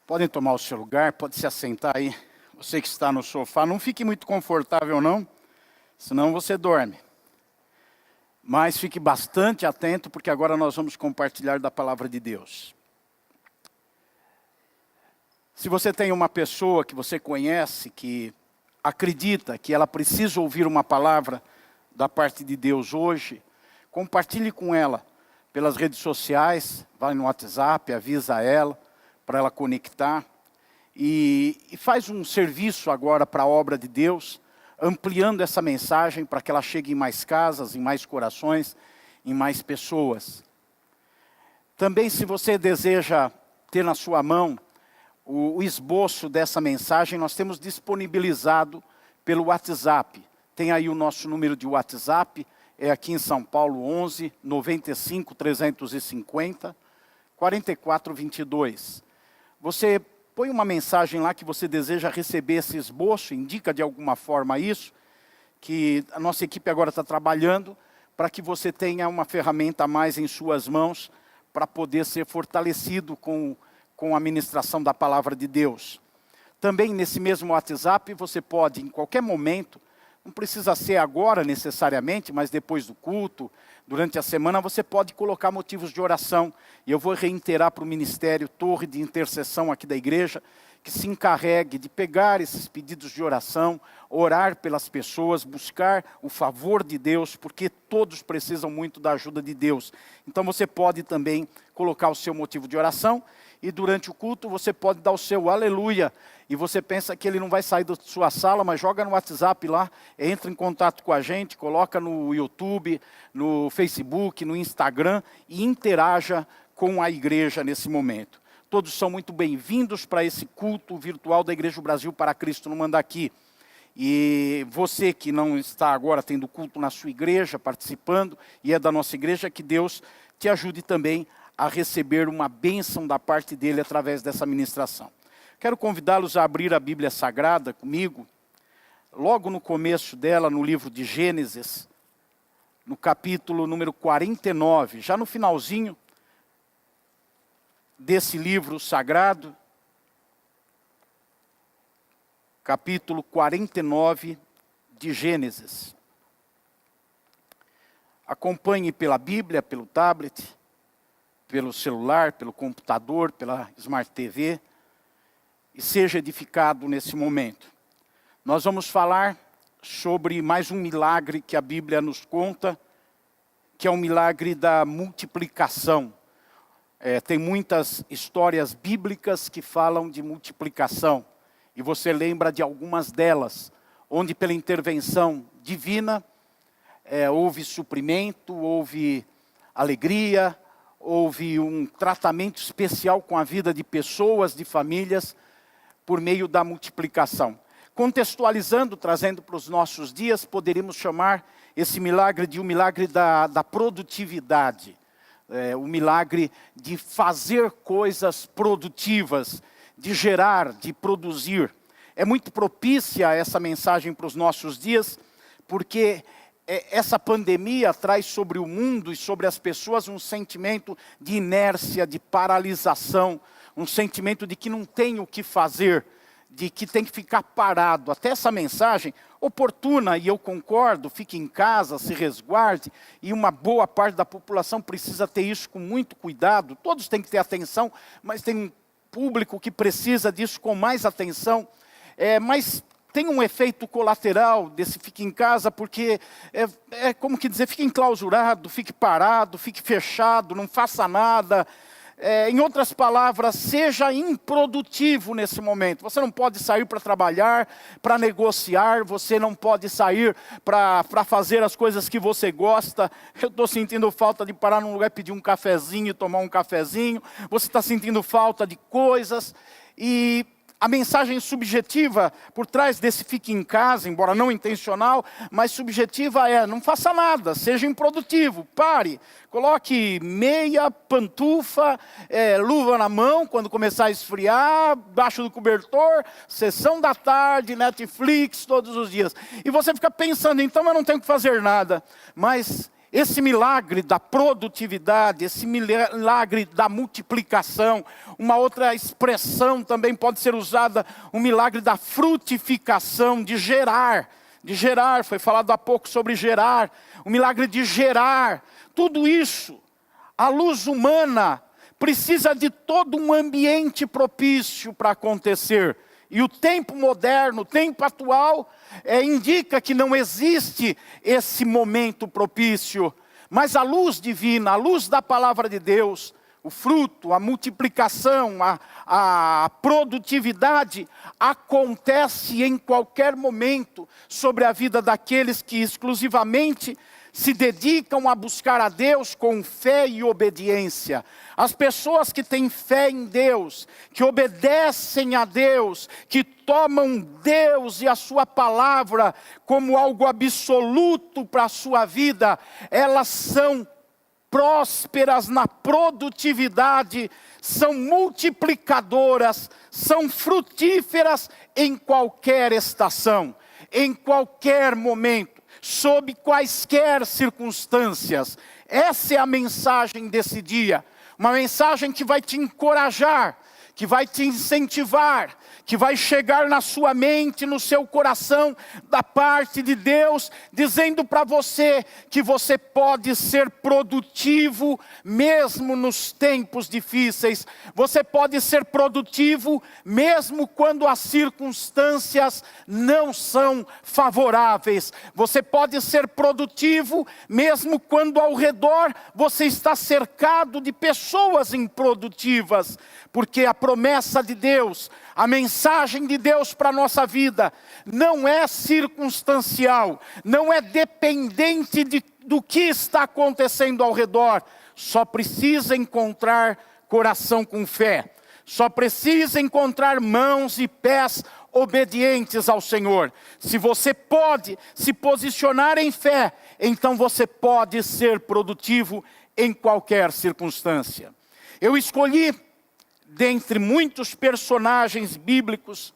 Podem tomar o seu lugar, pode se assentar aí. Você que está no sofá, não fique muito confortável não, senão você dorme. Mas fique bastante atento, porque agora nós vamos compartilhar da palavra de Deus. Se você tem uma pessoa que você conhece, que acredita que ela precisa ouvir uma palavra da parte de Deus hoje, compartilhe com ela pelas redes sociais, vai no WhatsApp, avisa ela, para ela conectar. E faz um serviço agora para a obra de Deus, ampliando essa mensagem para que ela chegue em mais casas, em mais corações, em mais pessoas. Também, se você deseja ter na sua mão o esboço dessa mensagem, nós temos disponibilizado pelo WhatsApp. Tem aí o nosso número de WhatsApp, é aqui em São Paulo, 11 95 350 44 22. Você põe uma mensagem lá que você deseja receber esse esboço, indica de alguma forma isso, que a nossa equipe agora está trabalhando para que você tenha uma ferramenta a mais em suas mãos para poder ser fortalecido com a ministração da palavra de Deus. Também nesse mesmo WhatsApp você pode, em qualquer momento, não precisa ser agora necessariamente, mas depois do culto, durante a semana, você pode colocar motivos de oração. E eu vou reiterar para o Ministério Torre de Intercessão aqui da igreja, que se encarregue de pegar esses pedidos de oração, orar pelas pessoas, buscar o favor de Deus, porque todos precisam muito da ajuda de Deus. Então você pode também colocar o seu motivo de oração, e durante o culto você pode dar o seu aleluia, e você pensa que ele não vai sair da sua sala, mas joga no WhatsApp lá, entra em contato com a gente, coloca no YouTube, no Facebook, no Instagram, e interaja com a igreja nesse momento. Todos são muito bem-vindos para esse culto virtual da Igreja do Brasil para Cristo no Mandaqui. E você que não está agora tendo culto na sua igreja, participando, e é da nossa igreja, que Deus te ajude também a receber uma bênção da parte dele através dessa ministração. Quero convidá-los a abrir a Bíblia Sagrada comigo, logo no começo dela, no livro de Gênesis, no capítulo número 49, já no finalzinho desse livro sagrado, capítulo 49 de Gênesis. Acompanhe pela Bíblia, pelo tablet, pelo celular, pelo computador, pela Smart TV, e seja edificado nesse momento. Nós vamos falar sobre mais um milagre que a Bíblia nos conta, que é o milagre da multiplicação. Tem muitas histórias bíblicas que falam de multiplicação, e você lembra de algumas delas, onde pela intervenção divina, houve suprimento, houve alegria, houve um tratamento especial com a vida de pessoas, de famílias, por meio da multiplicação. Contextualizando, trazendo para os nossos dias, poderíamos chamar esse milagre de um milagre da produtividade. O milagre de fazer coisas produtivas, de gerar, de produzir. É muito propícia essa mensagem para os nossos dias, porque essa pandemia traz sobre o mundo e sobre as pessoas um sentimento de inércia, de paralisação, um sentimento de que não tem o que fazer, de que tem que ficar parado. Até essa mensagem oportuna, e eu concordo, fique em casa, se resguarde, e uma boa parte da população precisa ter isso com muito cuidado. Todos têm que ter atenção, mas tem um público que precisa disso com mais atenção. Mas tem um efeito colateral desse fique em casa, porque como que dizer, fique enclausurado, fique parado, fique fechado, não faça nada. Em outras palavras, seja improdutivo nesse momento. Você não pode sair para trabalhar, para negociar, você não pode sair para fazer as coisas que você gosta. Eu estou sentindo falta de parar num lugar e pedir um cafezinho e tomar um cafezinho. Você está sentindo falta de coisas. E a mensagem subjetiva por trás desse fique em casa, embora não intencional, mas subjetiva não faça nada, seja improdutivo, pare, coloque meia, pantufa, luva na mão quando começar a esfriar, baixo do cobertor, sessão da tarde, Netflix, todos os dias. E você fica pensando, então eu não tenho que fazer nada, mas esse milagre da produtividade, esse milagre da multiplicação, uma outra expressão também pode ser usada, o milagre da frutificação, de gerar, foi falado há pouco sobre gerar, o milagre de gerar, tudo isso, a luz humana precisa de todo um ambiente propício para acontecer. E o tempo moderno, o tempo atual, indica que não existe esse momento propício. Mas a luz divina, a luz da palavra de Deus, o fruto, a multiplicação, a produtividade, acontece em qualquer momento sobre a vida daqueles que exclusivamente se dedicam a buscar a Deus com fé e obediência. As pessoas que têm fé em Deus, que obedecem a Deus, que tomam Deus e a sua palavra como algo absoluto para a sua vida, elas são prósperas na produtividade, são multiplicadoras, são frutíferas em qualquer estação, em qualquer momento, sob quaisquer circunstâncias. Essa é a mensagem desse dia. Uma mensagem que vai te encorajar, que vai te incentivar, que vai chegar na sua mente, no seu coração, da parte de Deus, dizendo para você que você pode ser produtivo mesmo nos tempos difíceis. Você pode ser produtivo mesmo quando as circunstâncias não são favoráveis. Você pode ser produtivo mesmo quando ao redor você está cercado de pessoas improdutivas, porque a promessa de Deus, a mensagem de Deus para a nossa vida, não é circunstancial, não é dependente do que está acontecendo ao redor. Só precisa encontrar coração com fé, só precisa encontrar mãos e pés obedientes ao Senhor. Se você pode se posicionar em fé, então você pode ser produtivo em qualquer circunstância. Eu escolhi, dentre muitos personagens bíblicos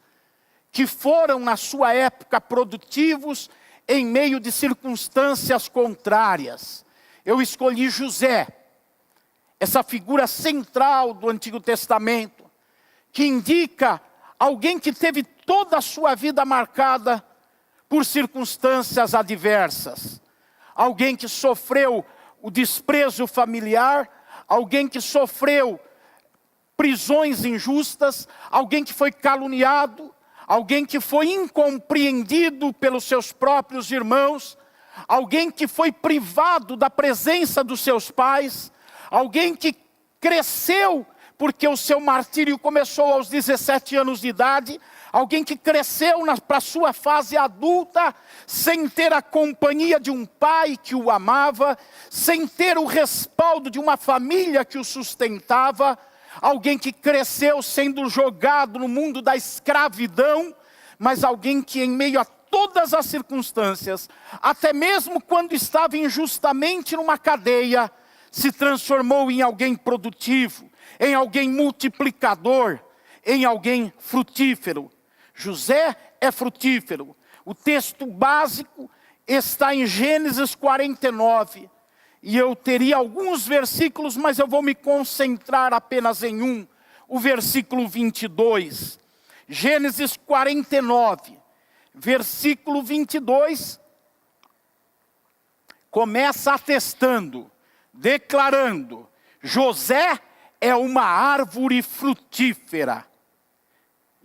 que foram na sua época produtivos em meio de circunstâncias contrárias, eu escolhi José, essa figura central do Antigo Testamento, que indica alguém que teve toda a sua vida marcada por circunstâncias adversas, alguém que sofreu o desprezo familiar, alguém que sofreu prisões injustas, alguém que foi caluniado, alguém que foi incompreendido pelos seus próprios irmãos, alguém que foi privado da presença dos seus pais, alguém que cresceu porque o seu martírio começou aos 17 anos de idade, alguém que cresceu para a sua fase adulta, sem ter a companhia de um pai que o amava, sem ter o respaldo de uma família que o sustentava, alguém que cresceu sendo jogado no mundo da escravidão, mas alguém que em meio a todas as circunstâncias, até mesmo quando estava injustamente numa cadeia, se transformou em alguém produtivo, em alguém multiplicador, em alguém frutífero. José é frutífero. O texto básico está em Gênesis 49. E eu teria alguns versículos, mas eu vou me concentrar apenas em um. O versículo 22. Gênesis 49, versículo 22. Começa atestando, declarando: José é uma árvore frutífera.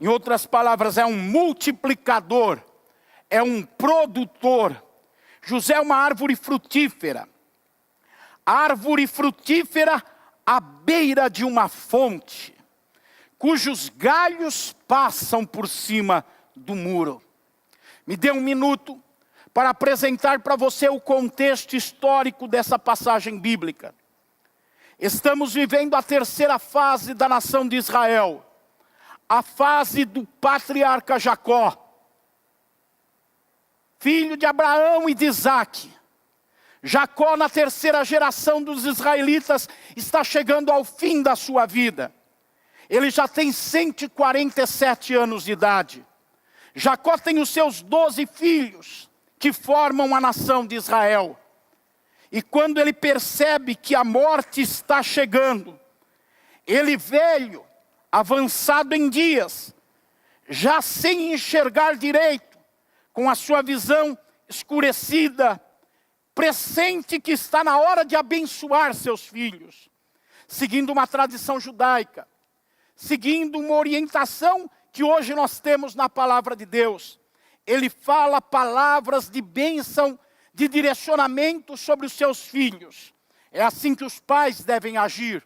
Em outras palavras, é um multiplicador, é um produtor. José é uma árvore frutífera. Árvore frutífera à beira de uma fonte, cujos galhos passam por cima do muro. Me dê um minuto para apresentar para você o contexto histórico dessa passagem bíblica. Estamos vivendo a terceira fase da nação de Israel, a fase do patriarca Jacó, filho de Abraão e de Isaque. Jacó, na terceira geração dos israelitas, está chegando ao fim da sua vida. Ele já tem 147 anos de idade. Jacó tem os seus 12 filhos, que formam a nação de Israel. E quando ele percebe que a morte está chegando, ele velho, avançado em dias, já sem enxergar direito, com a sua visão escurecida, pressente que está na hora de abençoar seus filhos, seguindo uma tradição judaica, seguindo uma orientação que hoje nós temos na palavra de Deus. Ele fala palavras de bênção, de direcionamento sobre os seus filhos. É assim que os pais devem agir.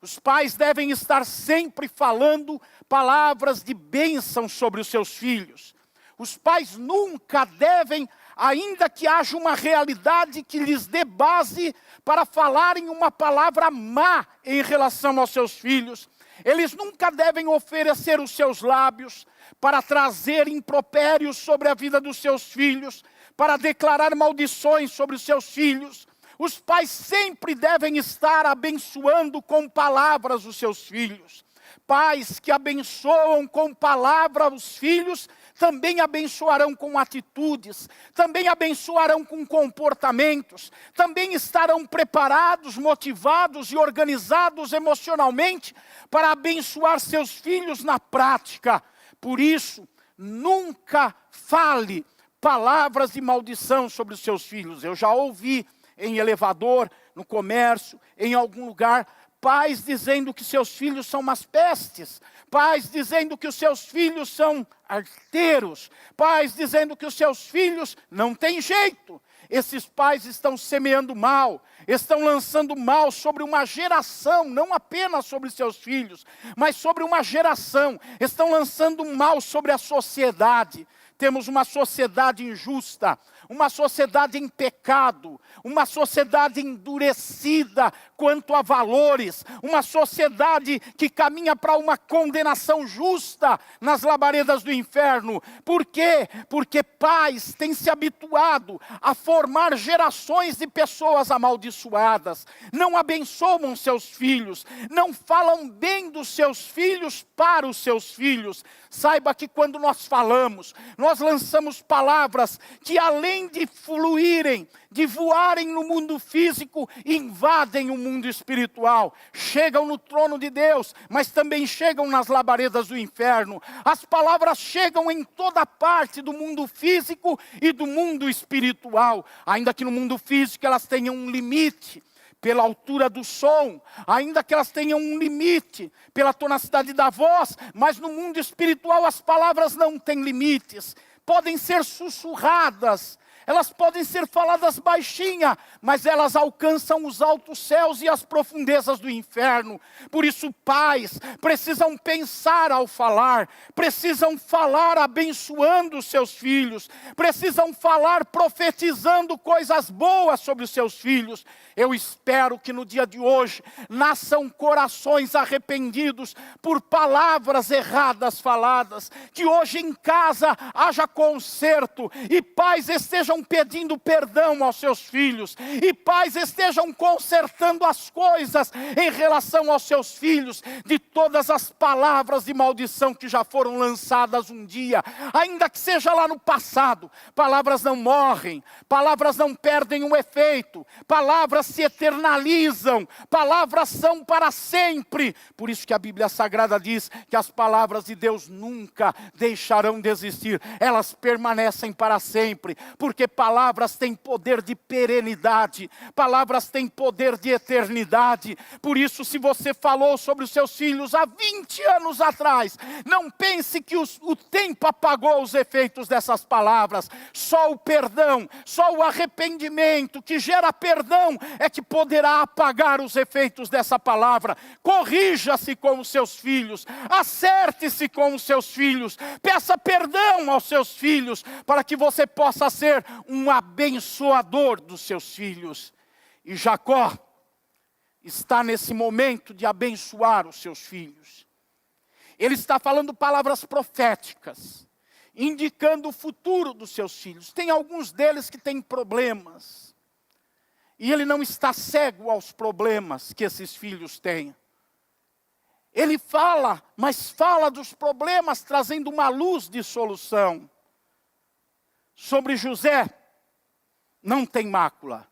Os pais devem estar sempre falando palavras de bênção sobre os seus filhos. Os pais nunca devem, ainda que haja uma realidade que lhes dê base para falarem uma palavra má em relação aos seus filhos, eles nunca devem oferecer os seus lábios para trazer impropérios sobre a vida dos seus filhos, para declarar maldições sobre os seus filhos. Os pais sempre devem estar abençoando com palavras os seus filhos. Pais que abençoam com palavra os filhos, também abençoarão com atitudes, também abençoarão com comportamentos, também estarão preparados, motivados e organizados emocionalmente para abençoar seus filhos na prática. Por isso, nunca fale palavras de maldição sobre os seus filhos. Eu já ouvi em elevador, no comércio, em algum lugar, pais dizendo que seus filhos são umas pestes, pais dizendo que os seus filhos são arteiros, pais dizendo que os seus filhos não têm jeito. Esses pais estão semeando mal, estão lançando mal sobre uma geração, não apenas sobre seus filhos, mas sobre uma geração, estão lançando mal sobre a sociedade. Temos uma sociedade injusta, uma sociedade em pecado, uma sociedade endurecida quanto a valores, uma sociedade que caminha para uma condenação justa nas labaredas do inferno. Por quê? Porque pais têm se habituado a formar gerações de pessoas amaldiçoadas, não abençoam seus filhos, não falam bem dos seus filhos para os seus filhos. Saiba que quando nós falamos, nós lançamos palavras que além de fluírem, de voarem no mundo físico, invadem o mundo espiritual, chegam no trono de Deus, mas também chegam nas labaredas do inferno. As palavras chegam em toda parte do mundo físico e do mundo espiritual, ainda que no mundo físico elas tenham um limite, pela altura do som, ainda que elas tenham um limite, pela tonacidade da voz, mas no mundo espiritual as palavras não têm limites, podem ser sussurradas, elas podem ser faladas baixinha, mas elas alcançam os altos céus e as profundezas do inferno. Por isso, pais precisam pensar ao falar, precisam falar abençoando os seus filhos, precisam falar profetizando coisas boas sobre os seus filhos. Eu espero que no dia de hoje nasçam corações arrependidos por palavras erradas faladas, que hoje em casa haja conserto e pais estejam pedindo perdão aos seus filhos, e pais estejam consertando as coisas em relação aos seus filhos, de todas as palavras de maldição que já foram lançadas um dia, ainda que seja lá no passado. Palavras não morrem, palavras não perdem o efeito, palavras se eternalizam, palavras são para sempre. Por isso que a Bíblia Sagrada diz que as palavras de Deus nunca deixarão de existir, elas permanecem para sempre, porque palavras têm poder de perenidade, palavras têm poder de eternidade. Por isso, se você falou sobre os seus filhos há 20 anos atrás, não pense que o tempo apagou os efeitos dessas palavras. Só o perdão, só o arrependimento que gera perdão é que poderá apagar os efeitos dessa palavra. Corrija-se com os seus filhos, acerte-se com os seus filhos, peça perdão aos seus filhos, para que você possa ser um abençoador dos seus filhos. E Jacó está nesse momento de abençoar os seus filhos. Ele está falando palavras proféticas, indicando o futuro dos seus filhos. Tem alguns deles que têm problemas, e ele não está cego aos problemas que esses filhos têm. Ele fala, mas fala dos problemas trazendo uma luz de solução. Sobre José, não tem mácula.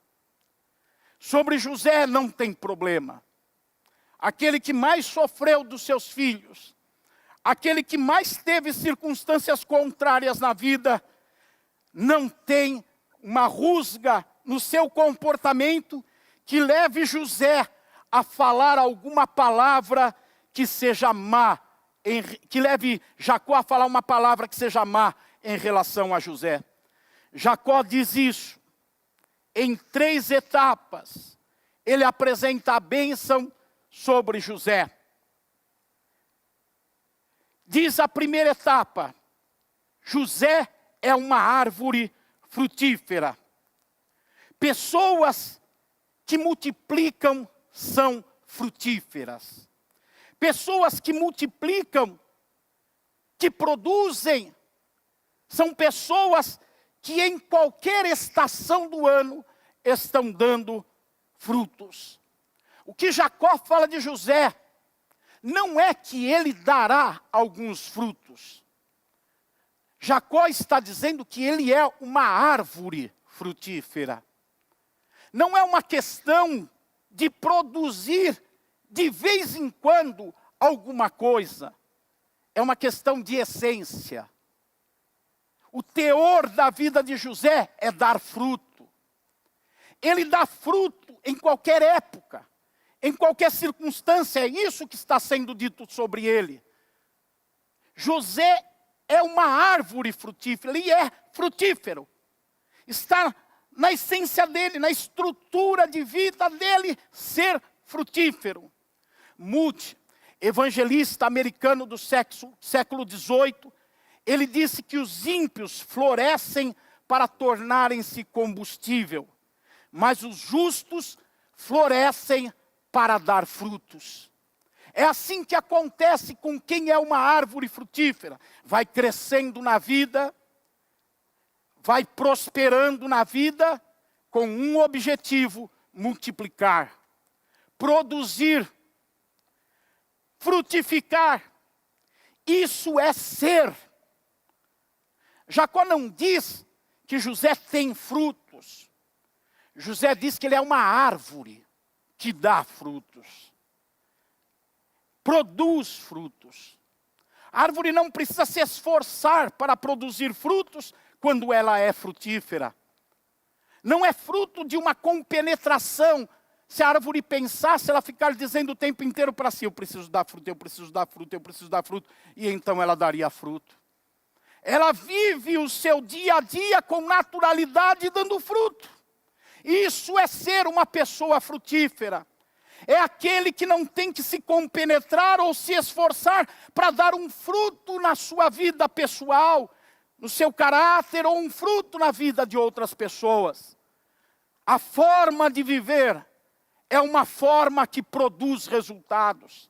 Sobre José não tem problema. Aquele que mais sofreu dos seus filhos, aquele que mais teve circunstâncias contrárias na vida, não tem uma rusga no seu comportamento que leve José a falar alguma palavra que seja má, que leve Jacó a falar uma palavra que seja má em relação a José. Jacó diz isso em 3 etapas. Ele apresenta a bênção sobre José. Diz a primeira etapa: José é uma árvore frutífera. Pessoas que multiplicam são frutíferas. Pessoas que multiplicam, que produzem, são pessoas que em qualquer estação do ano estão dando frutos. O que Jacó fala de José não é que ele dará alguns frutos. Jacó está dizendo que ele é uma árvore frutífera. Não é uma questão de produzir de vez em quando alguma coisa. É uma questão de essência. O teor da vida de José é dar fruto. Ele dá fruto em qualquer época, em qualquer circunstância. É isso que está sendo dito sobre ele. José é uma árvore frutífera, ele é frutífero. Está na essência dele, na estrutura de vida dele, ser frutífero. Moody, evangelista americano do século XVIII, ele disse que os ímpios florescem para tornarem-se combustível, mas os justos florescem para dar frutos. É assim que acontece com quem é uma árvore frutífera. Vai crescendo na vida, vai prosperando na vida, com um objetivo: multiplicar, produzir, frutificar. Isso é ser. Jacó não diz que José tem frutos. José diz que ele é uma árvore que dá frutos. Produz frutos. A árvore não precisa se esforçar para produzir frutos quando ela é frutífera. Não é fruto de uma compenetração. Se a árvore pensasse, ela ficar dizendo o tempo inteiro para si: eu preciso dar fruto, eu preciso dar fruto, eu preciso dar fruto. E então ela daria fruto. Ela vive o seu dia a dia com naturalidade, dando fruto. Isso é ser uma pessoa frutífera. É aquele que não tem que se compenetrar ou se esforçar para dar um fruto na sua vida pessoal, no seu caráter, ou um fruto na vida de outras pessoas. A forma de viver é uma forma que produz resultados.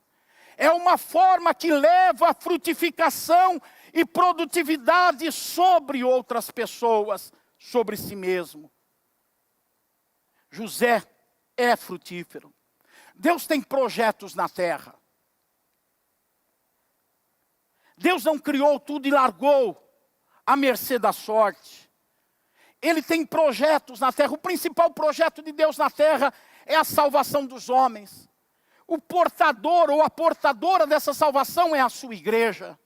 É uma forma que leva a frutificação e produtividade sobre outras pessoas, sobre si mesmo. José é frutífero. Deus tem projetos na terra. Deus não criou tudo e largou à mercê da sorte. Ele tem projetos na terra. O principal projeto de Deus na terra é a salvação dos homens. O portador ou a portadora dessa salvação é a sua igreja.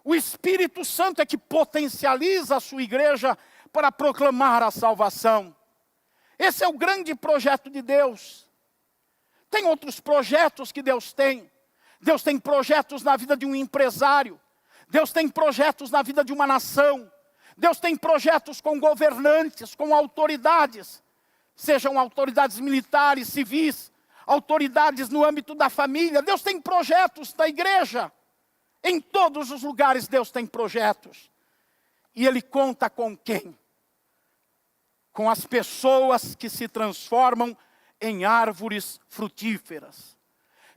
O Espírito Santo é que potencializa a sua igreja para proclamar a salvação. Esse é o grande projeto de Deus. Tem outros projetos que Deus tem. Deus tem projetos na vida de um empresário. Deus tem projetos na vida de uma nação. Deus tem projetos com governantes, com autoridades. Sejam autoridades militares, civis, autoridades no âmbito da família. Deus tem projetos da igreja. Em todos os lugares Deus tem projetos. E Ele conta com quem? Com as pessoas que se transformam em árvores frutíferas.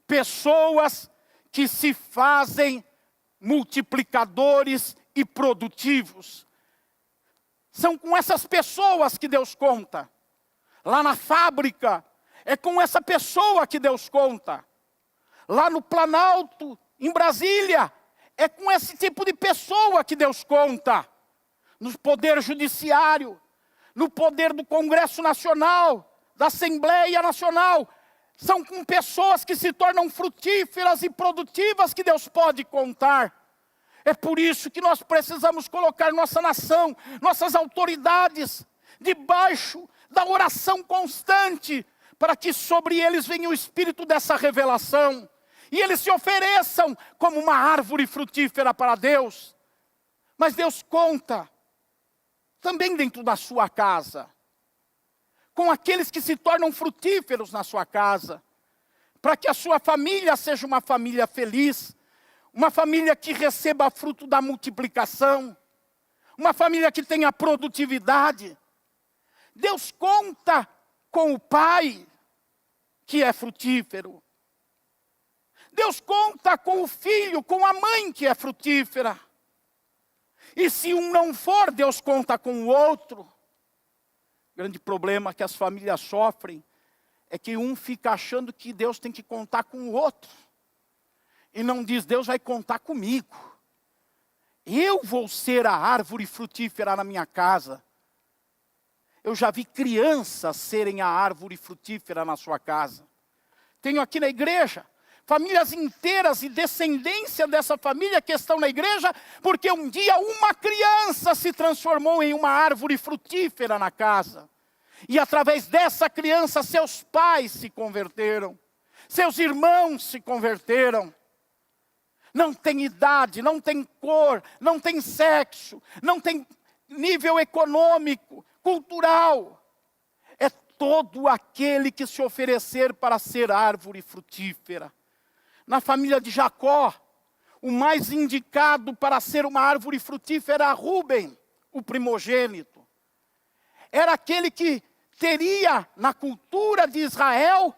Pessoas que se fazem multiplicadores e produtivos. São com essas pessoas que Deus conta. Lá na fábrica, é com essa pessoa que Deus conta. Lá no Planalto, em Brasília, é com esse tipo de pessoa que Deus conta. No poder judiciário, no poder do Congresso Nacional, da Assembleia Nacional, são com pessoas que se tornam frutíferas e produtivas que Deus pode contar. É por isso que nós precisamos colocar nossa nação, nossas autoridades, debaixo da oração constante, para que sobre eles venha o espírito dessa revelação, e eles se ofereçam como uma árvore frutífera para Deus. Mas Deus conta também dentro da sua casa, com aqueles que se tornam frutíferos na sua casa, para que a sua família seja uma família feliz, uma família que receba fruto da multiplicação, uma família que tenha produtividade. Deus conta com o pai, que é frutífero. Deus conta com o filho, com a mãe que é frutífera. E se um não for, Deus conta com o outro. O grande problema que as famílias sofrem é que um fica achando que Deus tem que contar com o outro. E não diz, Deus vai contar comigo. Eu vou ser a árvore frutífera na minha casa. Eu já vi crianças serem a árvore frutífera na sua casa. Tenho aqui na igreja famílias inteiras e descendência dessa família que estão na igreja, porque um dia uma criança se transformou em uma árvore frutífera na casa. E através dessa criança, seus pais se converteram, seus irmãos se converteram. Não tem idade, não tem cor, não tem sexo, não tem nível econômico, cultural. É todo aquele que se oferecer para ser árvore frutífera. Na família de Jacó, o mais indicado para ser uma árvore frutífera era Rúben, o primogênito. Era aquele que teria na cultura de Israel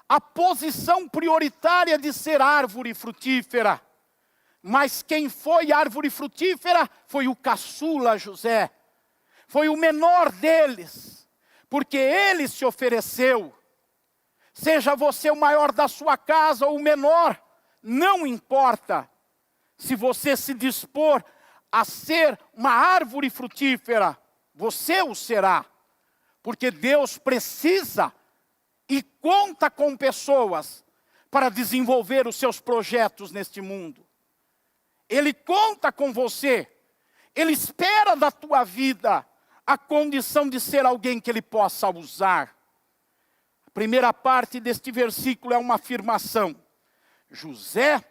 a posição prioritária de ser árvore frutífera. Mas quem foi árvore frutífera foi o caçula José. Foi o menor deles, porque ele se ofereceu. Seja você o maior da sua casa ou o menor, não importa. Se você se dispor a ser uma árvore frutífera, você o será. Porque Deus precisa e conta com pessoas para desenvolver os seus projetos neste mundo. Ele conta com você. Ele espera da tua vida a condição de ser alguém que Ele possa usar. A primeira parte deste versículo é uma afirmação. José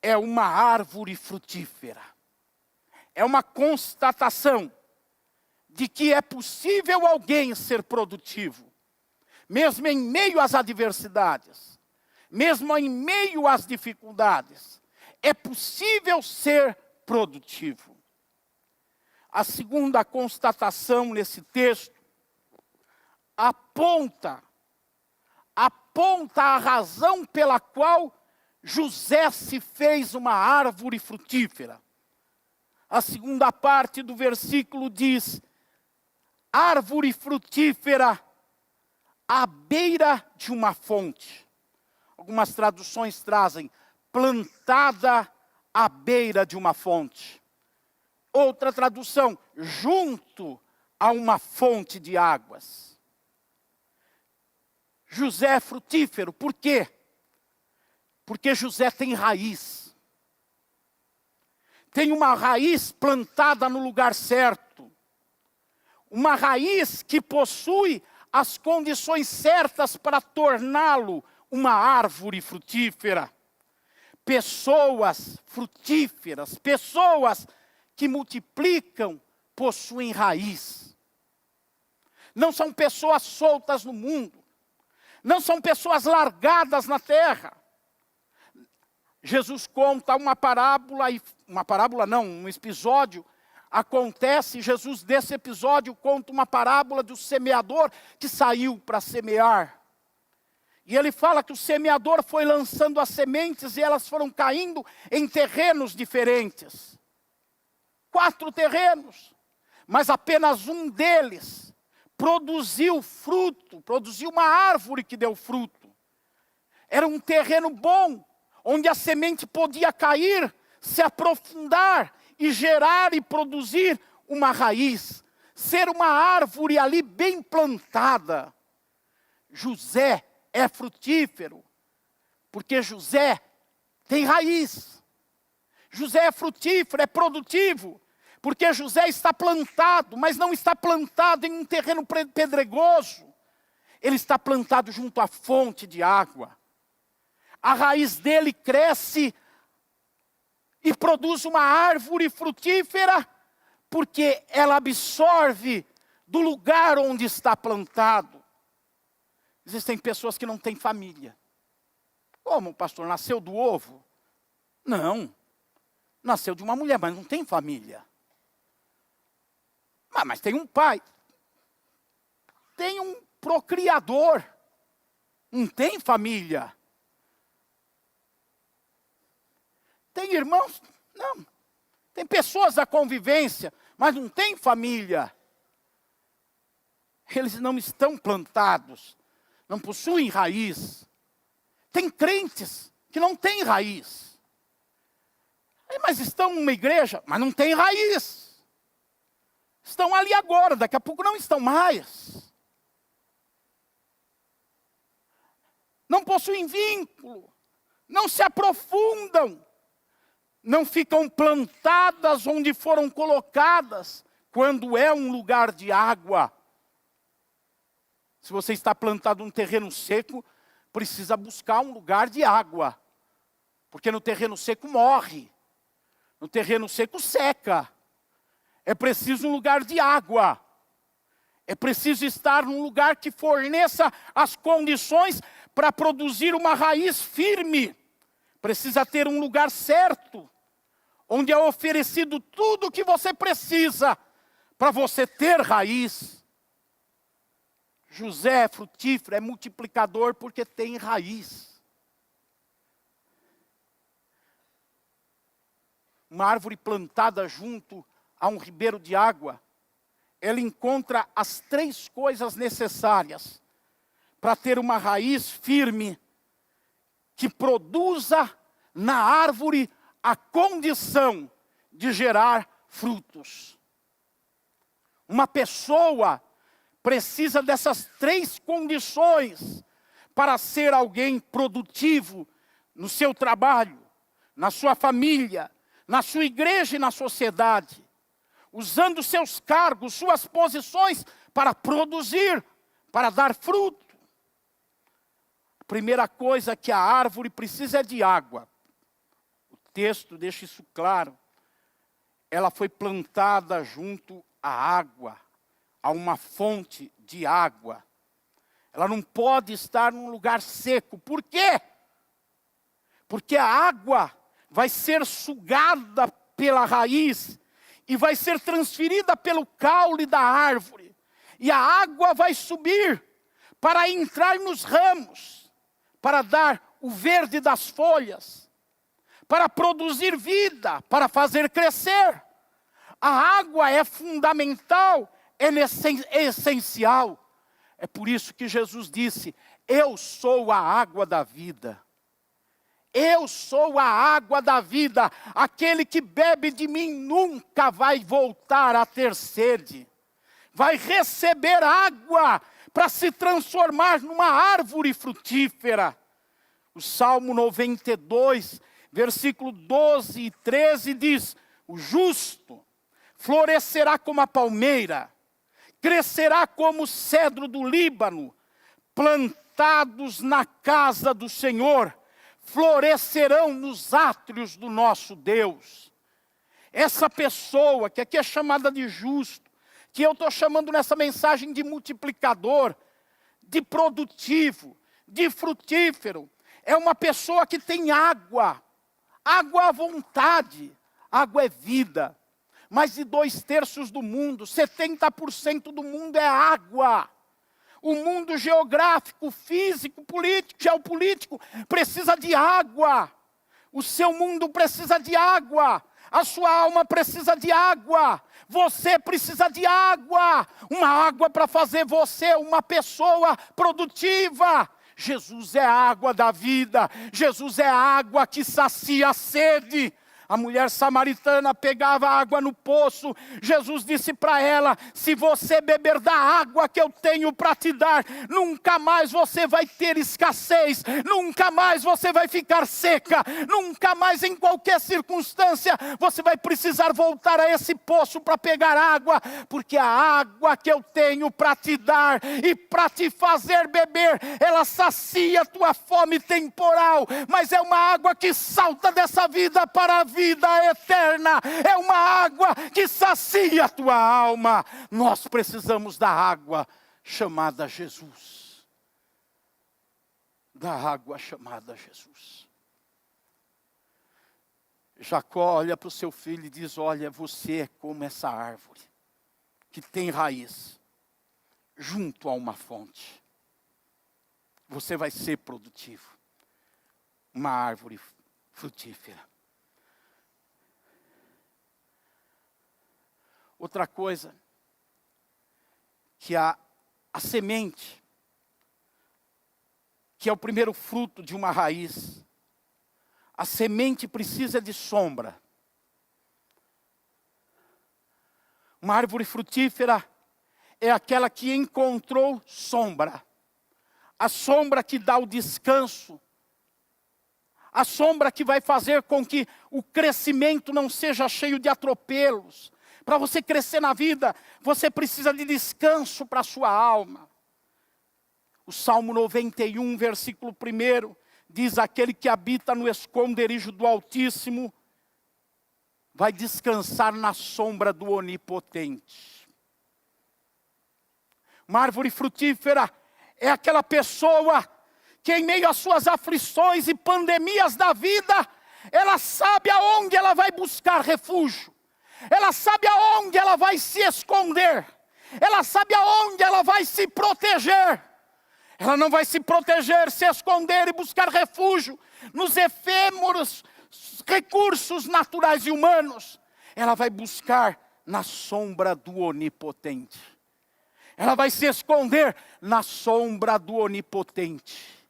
é uma árvore frutífera. É uma constatação de que é possível alguém ser produtivo, mesmo em meio às adversidades, mesmo em meio às dificuldades. É possível ser produtivo. A segunda constatação nesse texto aponta a razão pela qual José se fez uma árvore frutífera. A segunda parte do versículo diz: árvore frutífera à beira de uma fonte. Algumas traduções trazem plantada à beira de uma fonte. Outra tradução, junto a uma fonte de águas. José é frutífero, por quê? Porque José tem raiz. Tem uma raiz plantada no lugar certo. Uma raiz que possui as condições certas para torná-lo uma árvore frutífera. Pessoas frutíferas, pessoas que multiplicam, possuem raiz. Não são pessoas soltas no mundo. Não são pessoas largadas na terra. Jesus conta um episódio, acontece, Jesus desse episódio conta uma parábola do semeador que saiu para semear. E ele fala que o semeador foi lançando as sementes e elas foram caindo em terrenos diferentes. 4 terrenos, mas apenas um deles produziu fruto, produziu uma árvore que deu fruto. Era um terreno bom, onde a semente podia cair, se aprofundar e gerar e produzir uma raiz. Ser uma árvore ali bem plantada. José é frutífero, porque José tem raiz. José é frutífero, é produtivo, porque José está plantado, mas não está plantado em um terreno pedregoso. Ele está plantado junto à fonte de água. A raiz dele cresce e produz uma árvore frutífera, porque ela absorve do lugar onde está plantado. Existem pessoas que não têm família. Como, pastor? Nasceu do ovo? Não. Nasceu de uma mulher, mas não tem família. Mas tem um pai. Tem um procriador. Não tem família. Tem irmãos? Não. Tem pessoas da convivência, mas não tem família. Eles não estão plantados, não possuem raiz. Tem crentes que não têm raiz. Mas estão numa igreja, mas não tem raiz. Estão ali agora, daqui a pouco não estão mais. Não possuem vínculo, não se aprofundam. Não ficam plantadas onde foram colocadas, quando é um lugar de água. Se você está plantado num terreno seco, precisa buscar um lugar de água. Porque no terreno seco morre. No terreno seco seca. É preciso um lugar de água. É preciso estar num lugar que forneça as condições para produzir uma raiz firme. Precisa ter um lugar certo, onde é oferecido tudo o que você precisa para você ter raiz. José é frutífero, é multiplicador porque tem raiz. Uma árvore plantada junto a um ribeiro de água, ela encontra as 3 coisas necessárias para ter uma raiz firme, que produza na árvore a condição de gerar frutos. Uma pessoa precisa dessas 3 condições para ser alguém produtivo no seu trabalho, na sua família, na sua igreja e na sociedade, usando seus cargos, suas posições para produzir, para dar fruto. A primeira coisa que a árvore precisa é de água. O texto deixa isso claro. Ela foi plantada junto à água, a uma fonte de água. Ela não pode estar num lugar seco. Por quê? Porque a água vai ser sugada pela raiz e vai ser transferida pelo caule da árvore. E a água vai subir para entrar nos ramos, para dar o verde das folhas, para produzir vida, para fazer crescer. A água é fundamental, é essencial. É por isso que Jesus disse: eu sou a água da vida. Eu sou a água da vida. Aquele que bebe de mim nunca vai voltar a ter sede. Vai receber água para se transformar numa árvore frutífera. O Salmo 92, versículo 12 e 13 diz: o justo florescerá como a palmeira, crescerá como o cedro do Líbano, plantados na casa do Senhor, florescerão nos átrios do nosso Deus. Essa pessoa, que aqui é chamada de justo, que eu estou chamando nessa mensagem de multiplicador, de produtivo, de frutífero, é uma pessoa que tem água, água à vontade, água é vida. Mais de 2/3 do mundo, 70% do mundo é água. O mundo geográfico, físico, político, geopolítico precisa de água. O seu mundo precisa de água. A sua alma precisa de água. Você precisa de água. Uma água para fazer você uma pessoa produtiva. Jesus é a água da vida. Jesus é a água que sacia a sede. A mulher samaritana pegava água no poço. Jesus disse para ela: se você beber da água que eu tenho para te dar, nunca mais você vai ter escassez, nunca mais você vai ficar seca, nunca mais em qualquer circunstância você vai precisar voltar a esse poço para pegar água, porque a água que eu tenho para te dar e para te fazer beber, ela sacia a tua fome temporal, mas é uma água que salta dessa vida para a vida eterna, é uma água que sacia a tua alma. Nós precisamos da água chamada Jesus. Da água chamada Jesus. Jacó olha para o seu filho e diz: olha, você é como essa árvore, que tem raiz, junto a uma fonte. Você vai ser produtivo. Uma árvore frutífera. Outra coisa, que a semente, que é o primeiro fruto de uma raiz, a semente precisa de sombra. Uma árvore frutífera é aquela que encontrou sombra. A sombra que dá o descanso. A sombra que vai fazer com que o crescimento não seja cheio de atropelos. Para você crescer na vida, você precisa de descanso para a sua alma. O Salmo 91, versículo 1, diz: aquele que habita no esconderijo do Altíssimo, vai descansar na sombra do Onipotente. Uma árvore frutífera é aquela pessoa que em meio às suas aflições e pandemias da vida, ela sabe aonde ela vai buscar refúgio. Ela sabe aonde ela vai se esconder. Ela sabe aonde ela vai se proteger. Ela não vai se proteger, se esconder e buscar refúgio nos efêmeros recursos naturais e humanos. Ela vai buscar na sombra do Onipotente. Ela vai se esconder na sombra do Onipotente.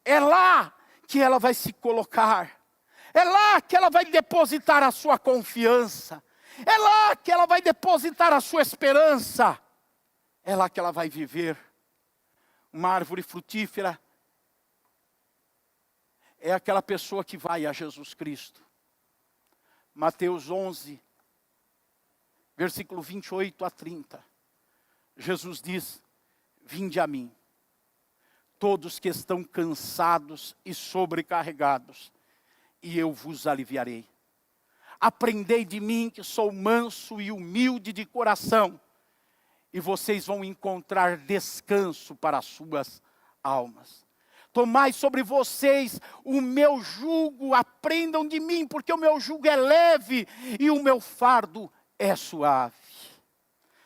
É lá que ela vai se colocar. É lá que ela vai depositar a sua confiança. É lá que ela vai depositar a sua esperança. É lá que ela vai viver. Uma árvore frutífera é aquela pessoa que vai a Jesus Cristo. Mateus 11, versículo 28 a 30. Jesus diz: vinde a mim, todos que estão cansados e sobrecarregados, e eu vos aliviarei. Aprendei de mim, que sou manso e humilde de coração, e vocês vão encontrar descanso para as suas almas. Tomai sobre vocês o meu jugo, aprendam de mim, porque o meu jugo é leve e o meu fardo é suave.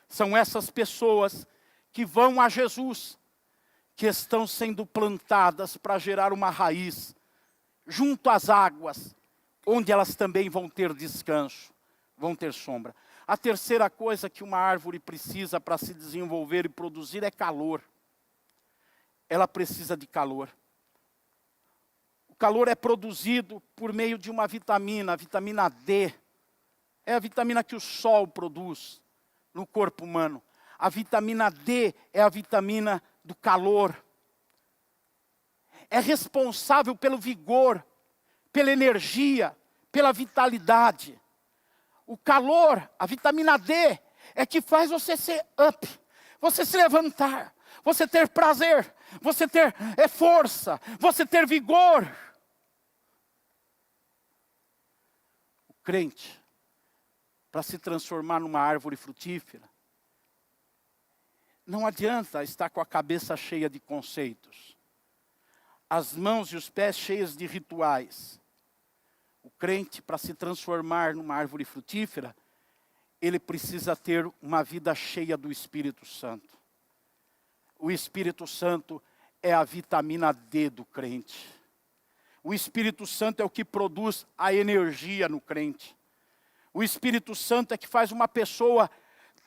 São essas pessoas que vão a Jesus, que estão sendo plantadas para gerar uma raiz junto às águas, onde elas também vão ter descanso, vão ter sombra. A terceira coisa que uma árvore precisa para se desenvolver e produzir é calor. Ela precisa de calor. O calor é produzido por meio de uma vitamina, a vitamina D. É a vitamina que o sol produz no corpo humano. A vitamina D é a vitamina do calor. É responsável pelo vigor, pela energia, pela vitalidade. O calor, a vitamina D, é que faz você ser up, você se levantar, você ter prazer, você ter força, você ter vigor. O crente, para se transformar numa árvore frutífera, não adianta estar com a cabeça cheia de conceitos, as mãos e os pés cheios de rituais. O crente, para se transformar numa árvore frutífera, ele precisa ter uma vida cheia do Espírito Santo. O Espírito Santo é a vitamina D do crente. O Espírito Santo é o que produz a energia no crente. O Espírito Santo é que faz uma pessoa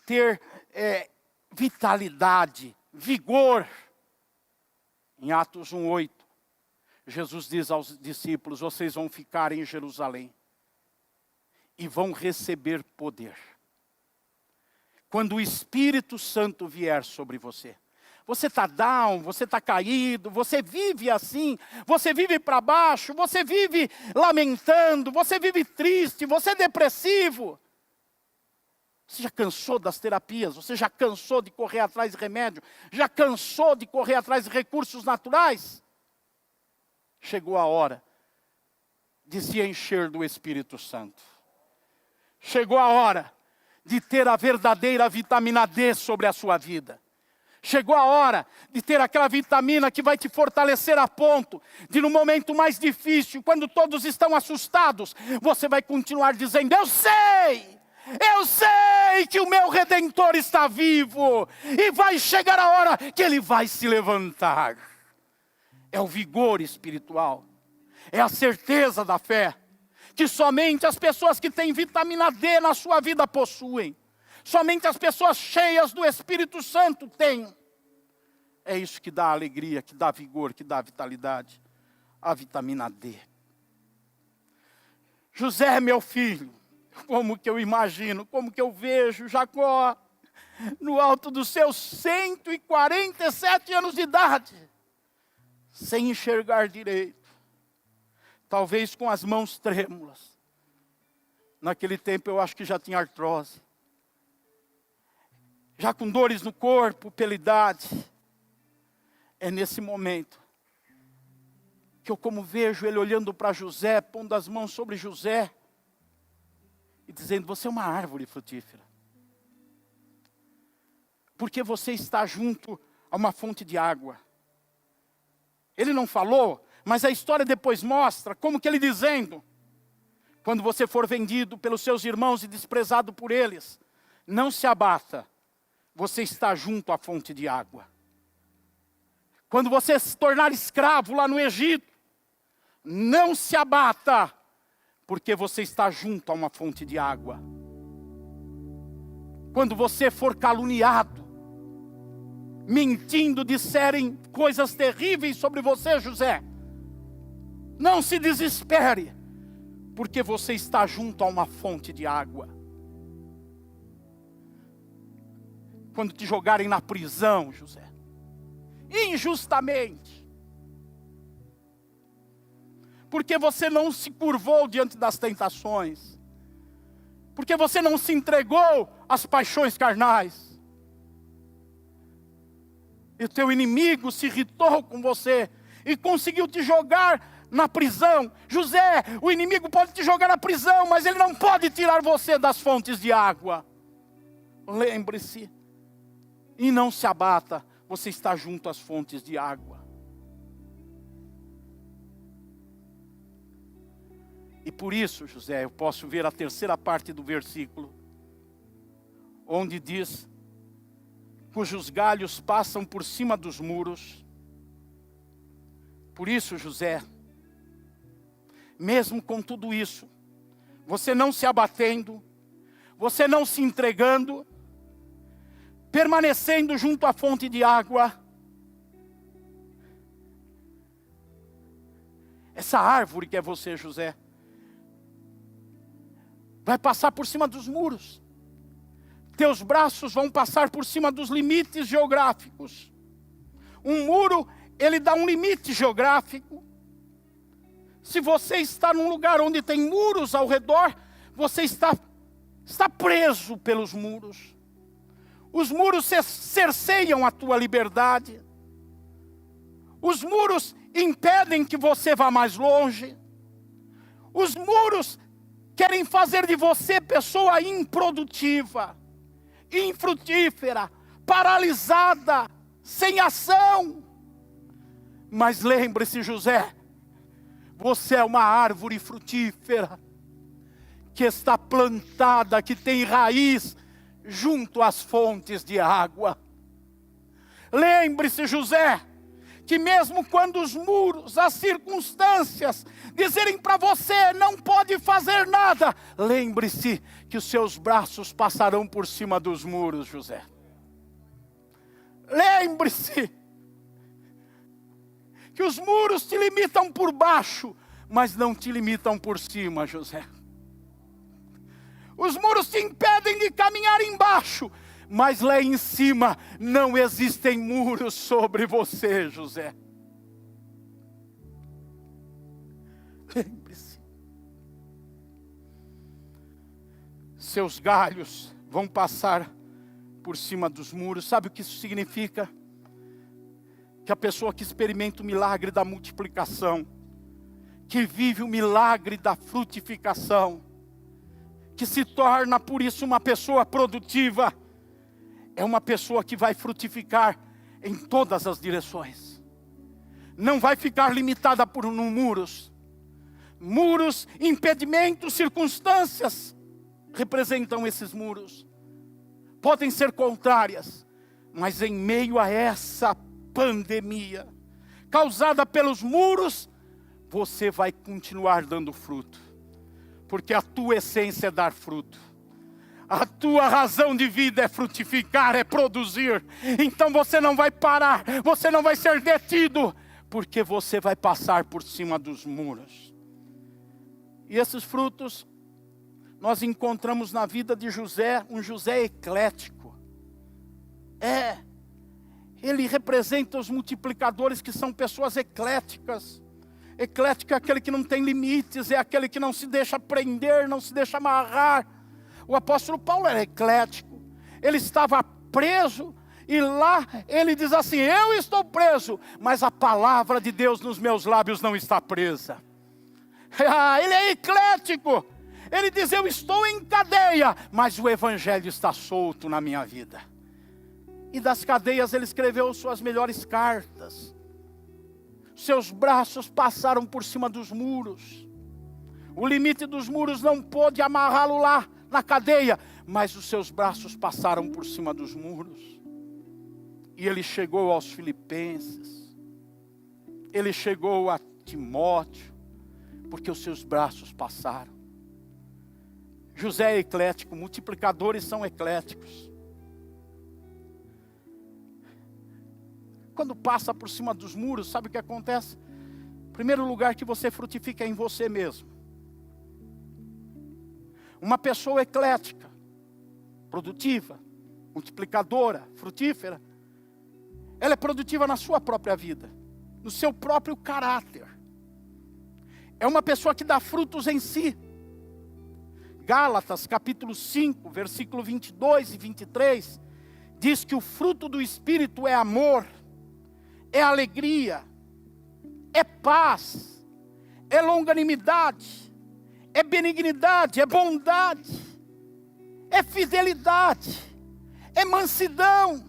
ter vitalidade, vigor. Em Atos 1:8, Jesus diz aos discípulos: vocês vão ficar em Jerusalém. e vão receber poder. Quando o Espírito Santo vier sobre você. Você está down, você está caído, você vive assim, você vive para baixo, você vive lamentando, você vive triste, você é depressivo. Você já cansou das terapias, você já cansou de correr atrás de remédio, já cansou de correr atrás de recursos naturais? Chegou a hora de se encher do Espírito Santo. Chegou a hora de ter a verdadeira vitamina D sobre a sua vida. Chegou a hora de ter aquela vitamina que vai te fortalecer a ponto de, no momento mais difícil, quando todos estão assustados, você vai continuar dizendo: eu sei que o meu Redentor está vivo, e vai chegar a hora que Ele vai se levantar. É o vigor espiritual, é a certeza da fé, que somente as pessoas que têm vitamina D na sua vida possuem. Somente as pessoas cheias do Espírito Santo têm. É isso que dá alegria, que dá vigor, que dá vitalidade. A vitamina D. José, meu filho, como que eu imagino, como que eu vejo Jacó no alto dos seus 147 anos de idade, sem enxergar direito, talvez com as mãos trêmulas. Naquele tempo eu acho que já tinha artrose, já com dores no corpo, pela idade. É nesse momento que eu como vejo ele olhando para José, pondo as mãos sobre José, e dizendo: você é uma árvore frutífera. Porque você está junto a uma fonte de água. Ele não falou, mas a história depois mostra como que ele dizendo: quando você for vendido pelos seus irmãos e desprezado por eles, não se abata, você está junto à fonte de água. Quando você se tornar escravo lá no Egito, não se abata, porque você está junto a uma fonte de água. Quando você for caluniado, mentindo, disserem coisas terríveis sobre você, José, não se desespere, porque você está junto a uma fonte de água. Quando te jogarem na prisão, José, injustamente, porque você não se curvou diante das tentações, porque você não se entregou às paixões carnais, e o teu inimigo se irritou com você e conseguiu te jogar na prisão. José, o inimigo pode te jogar na prisão, mas ele não pode tirar você das fontes de água. Lembre-se, e não se abata, você está junto às fontes de água. E por isso, José, eu posso ver a terceira parte do versículo, onde diz: cujos galhos passam por cima dos muros. Por isso, José, mesmo com tudo isso, você não se abatendo, você não se entregando, permanecendo junto à fonte de água, essa árvore que é você, José, vai passar por cima dos muros. Teus braços vão passar por cima dos limites geográficos. Um muro, ele dá um limite geográfico. Se você está num lugar onde tem muros ao redor, você está preso pelos muros. Os muros cerceiam a tua liberdade. Os muros impedem que você vá mais longe. Os muros querem fazer de você pessoa improdutiva, infrutífera, paralisada, sem ação. Mas lembre-se, José, você é uma árvore frutífera, que está plantada, que tem raiz junto às fontes de água. Lembre-se, José, que mesmo quando os muros, as circunstâncias dizerem para você não pode fazer nada, lembre-se que os seus braços passarão por cima dos muros, José. Lembre-se que os muros te limitam por baixo, mas não te limitam por cima, José. Os muros te impedem de caminhar embaixo, mas lá em cima não existem muros sobre você, José. Lembre-se. Seus galhos vão passar por cima dos muros. Sabe o que isso significa? Que a pessoa que experimenta o milagre da multiplicação, que vive o milagre da frutificação, que se torna por isso uma pessoa produtiva, é uma pessoa que vai frutificar em todas as direções. Não vai ficar limitada por muros. Muros, impedimentos, circunstâncias representam esses muros. Podem ser contrárias, mas em meio a essa pandemia causada pelos muros, você vai continuar dando fruto. Porque a tua essência é dar fruto. A tua razão de vida é frutificar, é produzir. Então você não vai parar, você não vai ser detido, porque você vai passar por cima dos muros. E esses frutos nós encontramos na vida de José, um José eclético. Ele representa os multiplicadores, que são pessoas ecléticas. Eclético é aquele que não tem limites, é aquele que não se deixa prender, não se deixa amarrar. O apóstolo Paulo era eclético. Ele estava preso e lá ele diz assim: eu estou preso, mas a palavra de Deus nos meus lábios não está presa. Ele é eclético. Ele diz: eu estou em cadeia, mas o evangelho está solto na minha vida. E das cadeias ele escreveu suas melhores cartas. Seus braços passaram por cima dos muros. O limite dos muros não pôde amarrá-lo lá na cadeia, mas os seus braços passaram por cima dos muros. E ele chegou aos Filipenses. Ele chegou a Timóteo, porque os seus braços passaram. José é eclético, multiplicadores são ecléticos. Quando passa por cima dos muros, sabe o que acontece? Primeiro lugar que você frutifica é em você mesmo. Uma pessoa eclética, produtiva, multiplicadora, frutífera, ela é produtiva na sua própria vida, no seu próprio caráter. É uma pessoa que dá frutos em si. Gálatas capítulo 5, versículo 22 e 23, diz que o fruto do Espírito é amor, é alegria, é paz, é longanimidade, é benignidade, é bondade, é fidelidade, é mansidão,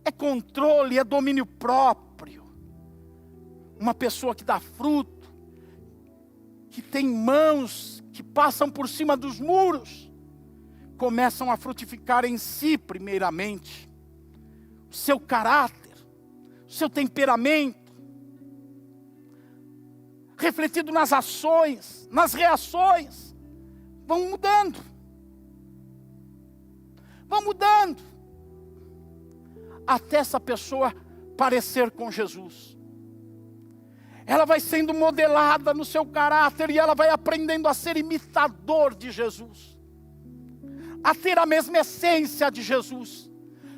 é controle, é domínio próprio. Uma pessoa que dá fruto, que tem mãos que passam por cima dos muros, começam a frutificar em si primeiramente, o seu caráter, o seu temperamento, refletido nas ações, nas reações, vão mudando. Vão mudando. Até essa pessoa parecer com Jesus. Ela vai sendo modelada no seu caráter e ela vai aprendendo a ser imitador de Jesus. A ter a mesma essência de Jesus.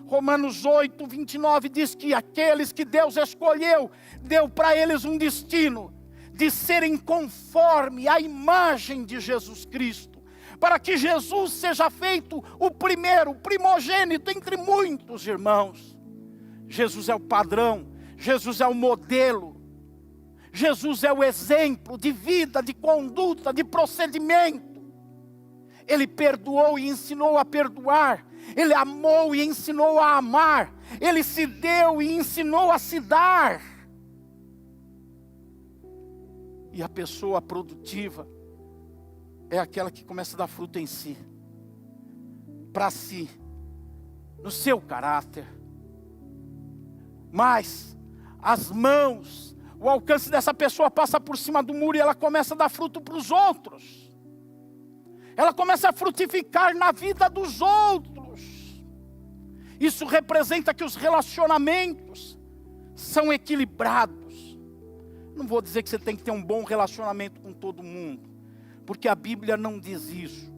Romanos 8, 29 diz que aqueles que Deus escolheu, deu para eles um destino de serem conforme a imagem de Jesus Cristo, para que Jesus seja feito o primeiro, o primogênito entre muitos irmãos. Jesus é o padrão, Jesus é o modelo, Jesus é o exemplo de vida, de conduta, de procedimento. Ele perdoou e ensinou a perdoar. Ele amou e ensinou a amar. Ele se deu e ensinou a se dar. E a pessoa produtiva é aquela que começa a dar fruto em si, para si, no seu caráter. Mas as mãos, o alcance dessa pessoa passa por cima do muro e ela começa a dar fruto para os outros. Ela começa a frutificar na vida dos outros. Isso representa que os relacionamentos são equilibrados. Não vou dizer que você tem que ter um bom relacionamento com todo mundo, porque a Bíblia não diz isso.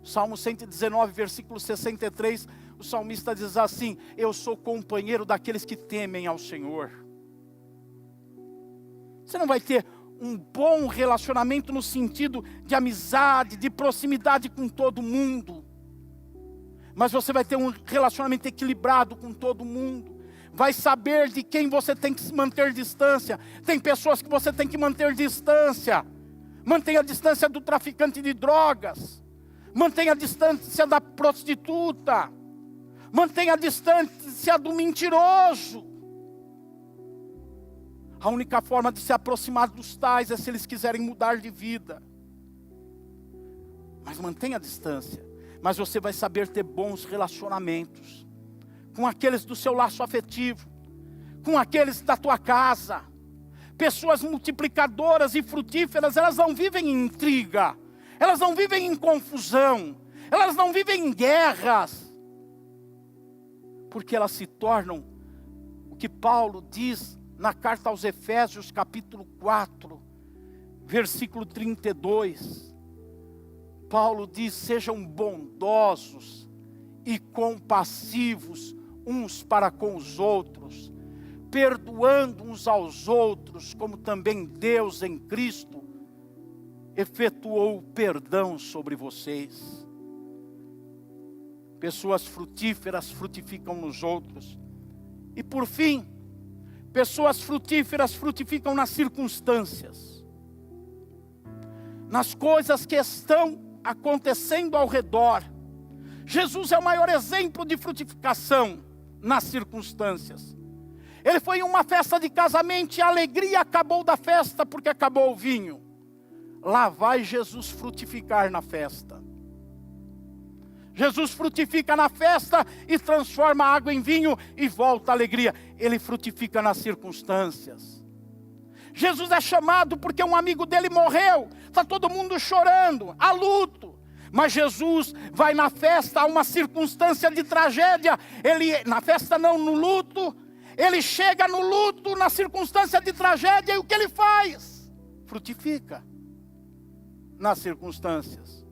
Salmo 119, versículo 63, o salmista diz assim: eu sou companheiro daqueles que temem ao Senhor. Você não vai ter um bom relacionamento no sentido de amizade, de proximidade com todo mundo. Mas você vai ter um relacionamento equilibrado com todo mundo. Vai saber de quem você tem que se manter distância. Tem pessoas que você tem que manter distância. Mantenha a distância do traficante de drogas. Mantenha a distância da prostituta. Mantenha a distância do mentiroso. A única forma de se aproximar dos tais é se eles quiserem mudar de vida. Mas mantenha a distância. Mas você vai saber ter bons relacionamentos. Com aqueles do seu laço afetivo. Com aqueles da tua casa. Pessoas multiplicadoras e frutíferas, elas não vivem em intriga. Elas não vivem em confusão. Elas não vivem em guerras. Porque elas se tornam o que Paulo diz na carta aos Efésios, capítulo 4, versículo 32. Paulo diz: sejam bondosos e compassivos uns para com os outros, perdoando uns aos outros, como também Deus em Cristo efetuou o perdão sobre vocês. Pessoas frutíferas frutificam nos outros. E por fim, pessoas frutíferas frutificam nas circunstâncias. Nas coisas que estão acontecendo ao redor. Jesus é o maior exemplo de frutificação nas circunstâncias. Ele foi em uma festa de casamento e a alegria acabou da festa porque acabou o vinho. Lá vai Jesus frutificar na festa. Jesus frutifica na festa e transforma a água em vinho e volta a alegria. Ele frutifica nas circunstâncias. Jesus é chamado porque um amigo dele morreu. Está todo mundo chorando, há luto. Mas Jesus vai na festa, há uma circunstância de tragédia. Na festa não, no luto. Ele chega no luto, na circunstância de tragédia, e o que ele faz? Frutifica nas circunstâncias.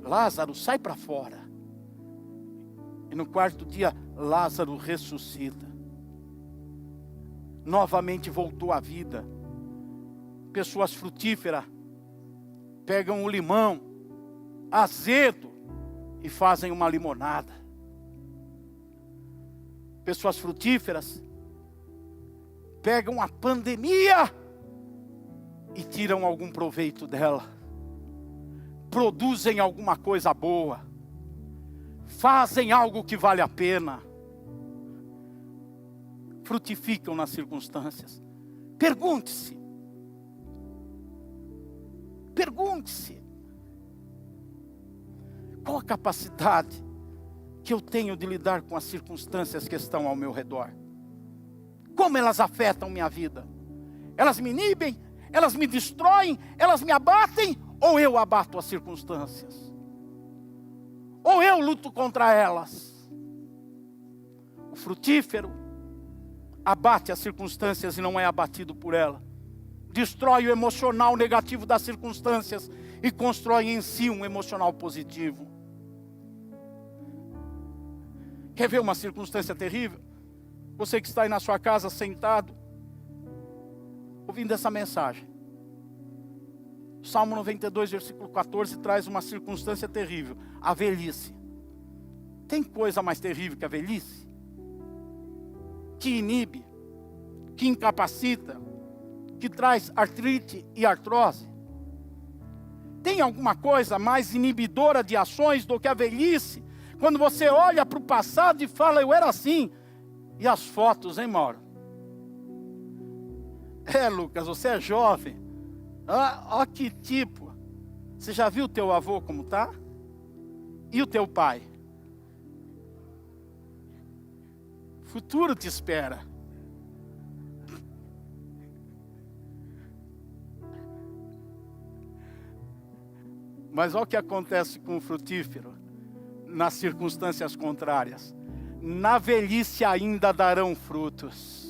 Lázaro sai para fora. E no quarto dia, Lázaro ressuscita. Novamente voltou à vida. Pessoas frutíferas pegam o limão azedo e fazem uma limonada. Pessoas frutíferas pegam a pandemia e tiram algum proveito dela. Produzem alguma coisa boa. Fazem algo que vale a pena. Frutificam nas circunstâncias. Pergunte-se. Qual a capacidade que eu tenho de lidar com as circunstâncias que estão ao meu redor? Como elas afetam minha vida? Elas me inibem? Elas me destroem? Elas me abatem? Ou eu abato as circunstâncias? Ou eu luto contra elas? O frutífero abate as circunstâncias e não é abatido por ela. Destrói o emocional negativo das circunstâncias e constrói em si um emocional positivo. Quer ver uma circunstância terrível? Você que está aí na sua casa sentado, ouvindo essa mensagem. Salmo 92, versículo 14, traz uma circunstância terrível. A velhice. Tem coisa mais terrível que a velhice? Que inibe, que incapacita, que traz artrite e artrose. Tem alguma coisa mais inibidora de ações do que a velhice? Quando você olha para o passado e fala, eu era assim. E as fotos, hein, Mauro? Lucas, você é jovem. Ó que tipo. Você já viu o teu avô como tá? E o teu pai? Futuro te espera. Mas olha o que acontece com o frutífero nas circunstâncias contrárias. Na velhice ainda darão frutos.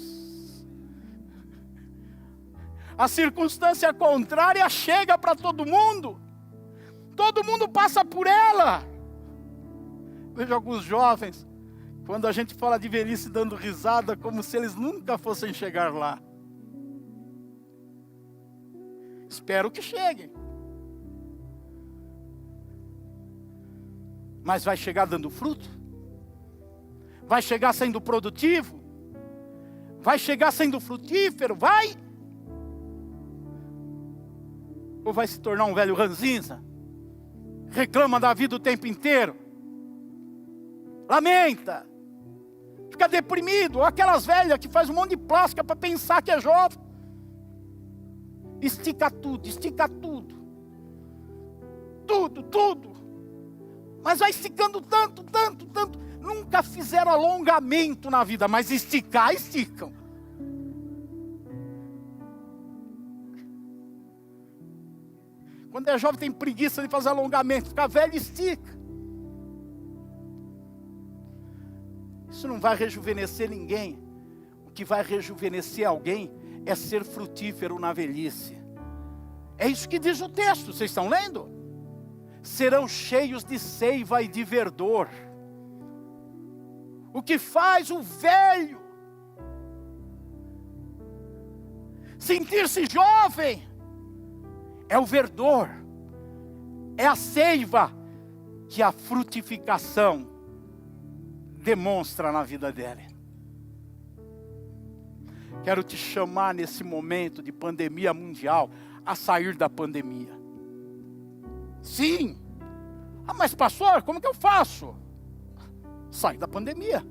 A circunstância contrária chega para todo mundo. Todo mundo passa por ela. Vejo alguns jovens, quando a gente fala de velhice, dando risada, como se eles nunca fossem chegar lá. Espero que cheguem. Mas vai chegar dando fruto? Vai chegar sendo produtivo? Vai chegar sendo frutífero? Vai? Ou vai se tornar um velho ranzinza? Reclama da vida o tempo inteiro? Lamenta? Fica deprimido? Ou aquelas velhas que faz um monte de plástica para pensar que é jovem? Estica tudo, estica tudo. Tudo. Mas vai esticando tanto. Nunca fizeram alongamento na vida, mas esticar, esticam. Quando é jovem tem preguiça de fazer alongamento, fica velho, estica. Isso não vai rejuvenescer ninguém. O que vai rejuvenescer alguém é ser frutífero na velhice. É isso que diz o texto, vocês estão lendo? Serão cheios de seiva e de verdor. O que faz o velho sentir-se jovem é o verdor, é a seiva que a frutificação demonstra na vida dele. Quero te chamar nesse momento de pandemia mundial a sair da pandemia. Sim. Mas pastor, como que eu faço? Sai da pandemia.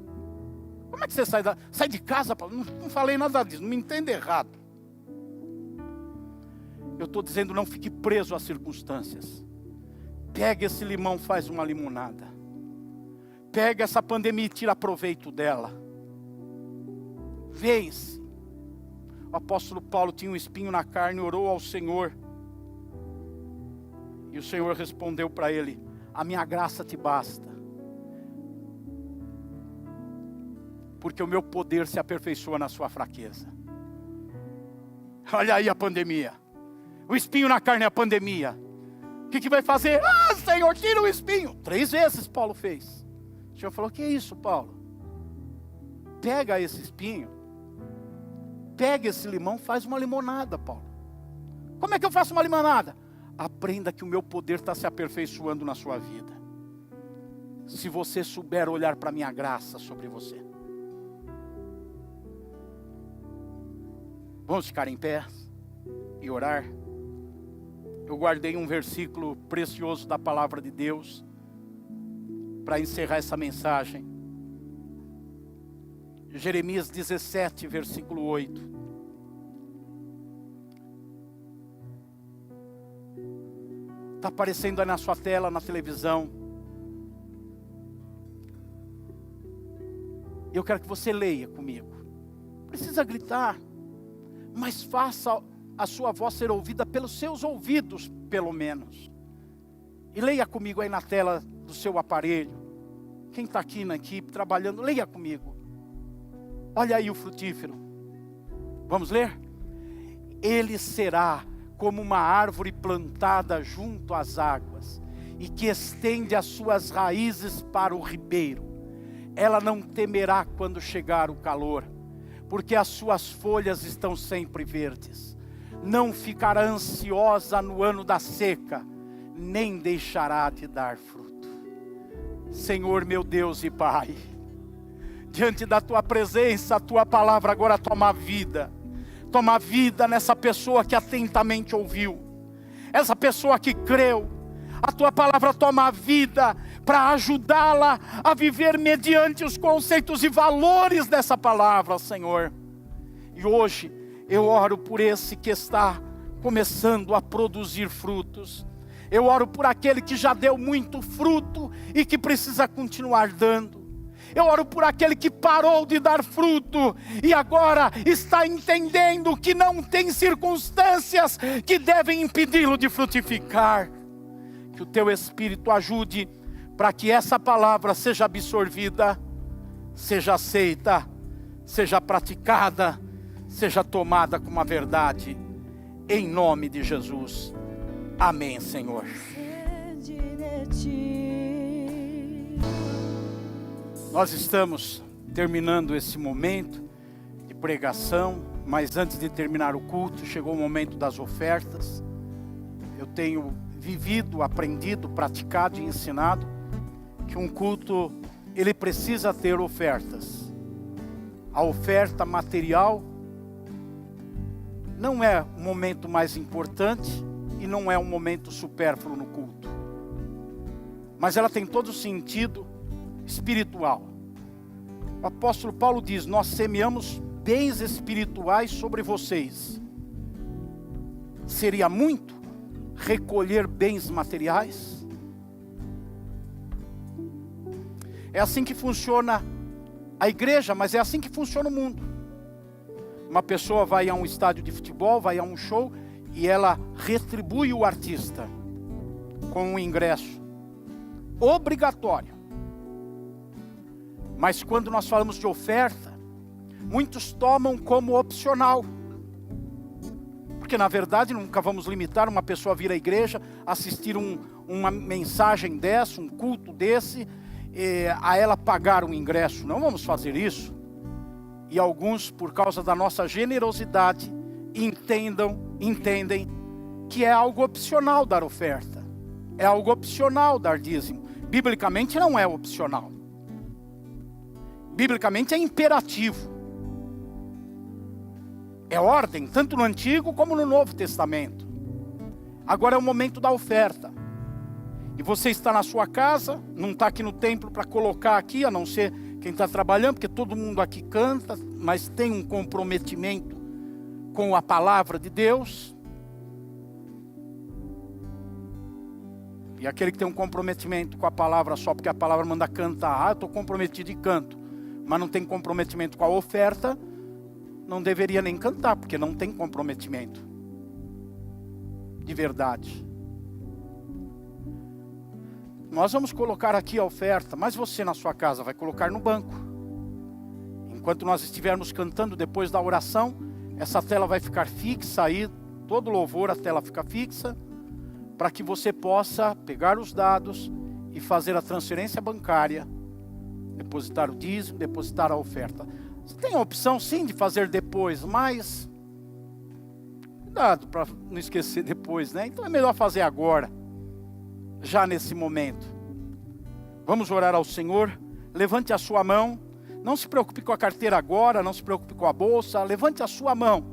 Como é que você sai de casa? Não falei nada disso, não me entenda errado. Eu estou dizendo, não fique preso às circunstâncias. Pega esse limão, faz uma limonada. Pega essa pandemia e tira proveito dela. Vence. O apóstolo Paulo tinha um espinho na carne, orou ao Senhor. E o Senhor respondeu para ele: a minha graça te basta. Porque o meu poder se aperfeiçoa na sua fraqueza. Olha aí a pandemia. O espinho na carne é a pandemia. O que vai fazer? Senhor, tira o espinho. 3 vezes Paulo fez. O Senhor falou: que é isso, Paulo? Pega esse espinho. Pega esse limão, faz uma limonada, Paulo. Como é que eu faço uma limonada? Aprenda que o meu poder está se aperfeiçoando na sua vida. Se você souber olhar para a minha graça sobre você. Vamos ficar em pé e orar. Eu guardei um versículo precioso da palavra de Deus para encerrar essa mensagem. Jeremias 17, versículo 8. Está aparecendo aí na sua tela, na televisão. Eu quero que você leia comigo. Não precisa gritar, mas faça a sua voz ser ouvida pelos seus ouvidos, pelo menos. E leia comigo aí na tela do seu aparelho. Quem está aqui na equipe, trabalhando, leia comigo. Olha aí o frutífero. Vamos ler? Ele será como uma árvore plantada junto às águas, e que estende as suas raízes para o ribeiro. Ela não temerá quando chegar o calor, porque as suas folhas estão sempre verdes. Não ficará ansiosa no ano da seca, nem deixará de dar fruto. Senhor meu Deus e Pai, diante da Tua presença, a Tua palavra agora toma vida. Toma vida nessa pessoa que atentamente ouviu. Essa pessoa que creu. A Tua palavra toma vida para ajudá-la a viver mediante os conceitos e valores dessa palavra, Senhor. E hoje eu oro por esse que está começando a produzir frutos. Eu oro por aquele que já deu muito fruto e que precisa continuar dando. Eu oro por aquele que parou de dar fruto e agora está entendendo que não tem circunstâncias que devem impedi-lo de frutificar. Que o Teu Espírito ajude para que essa palavra seja absorvida, seja aceita, seja praticada, seja tomada como a verdade. Em nome de Jesus. Amém, Senhor. Nós estamos terminando esse momento de pregação, mas antes de terminar o culto, chegou o momento das ofertas. Eu tenho vivido, aprendido, praticado e ensinado que um culto, ele precisa ter ofertas. A oferta material não é o momento mais importante e não é um momento supérfluo no culto. Mas ela tem todo o sentido espiritual. O apóstolo Paulo diz: nós semeamos bens espirituais sobre vocês. Seria muito recolher bens materiais? É assim que funciona a igreja, mas é assim que funciona o mundo. Uma pessoa vai a um estádio de futebol, vai a um show, e ela retribui o artista com um ingresso obrigatório. Mas quando nós falamos de oferta, muitos tomam como opcional. Porque na verdade nunca vamos limitar uma pessoa a vir à igreja, assistir uma mensagem dessa, um culto desse, a ela pagar um ingresso. Não vamos fazer isso. E alguns, por causa da nossa generosidade, entendem que é algo opcional dar oferta. É algo opcional dar dízimo. Biblicamente não é opcional. Biblicamente é imperativo. É ordem, tanto no Antigo como no Novo Testamento. Agora é o momento da oferta. E você está na sua casa, não está aqui no templo para colocar aqui, a não ser quem está trabalhando, porque todo mundo aqui canta, mas tem um comprometimento com a palavra de Deus. E aquele que tem um comprometimento com a palavra só porque a palavra manda cantar, eu estou comprometido e canto, mas não tem comprometimento com a oferta, não deveria nem cantar, porque não tem comprometimento de verdade. Nós vamos colocar aqui a oferta, mas você na sua casa vai colocar no banco. Enquanto nós estivermos cantando depois da oração, essa tela vai ficar fixa aí, todo louvor a tela fica fixa, para que você possa pegar os dados e fazer a transferência bancária, depositar o dízimo, depositar a oferta. Você tem a opção sim de fazer depois, mas cuidado para não esquecer depois, né? Então é melhor fazer agora, já nesse momento. Vamos orar ao Senhor. Levante a sua mão. Não se preocupe com a carteira agora, não se preocupe com a bolsa. Levante a sua mão.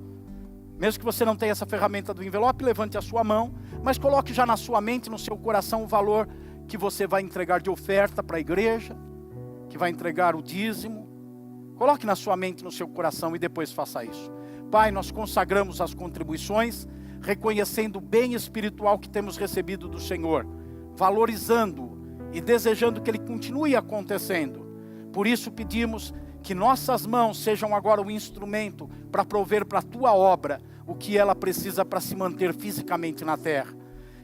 Mesmo que você não tenha essa ferramenta do envelope, levante a sua mão, mas coloque já na sua mente, no seu coração, o valor que você vai entregar de oferta para a igreja, que vai entregar o dízimo. Coloque na sua mente, no seu coração, e depois faça isso. Pai, nós consagramos as contribuições, reconhecendo o bem espiritual que temos recebido do Senhor, valorizando e desejando que ele continue acontecendo. Por isso pedimos que nossas mãos sejam agora o instrumento para prover para a tua obra o que ela precisa para se manter fisicamente na terra.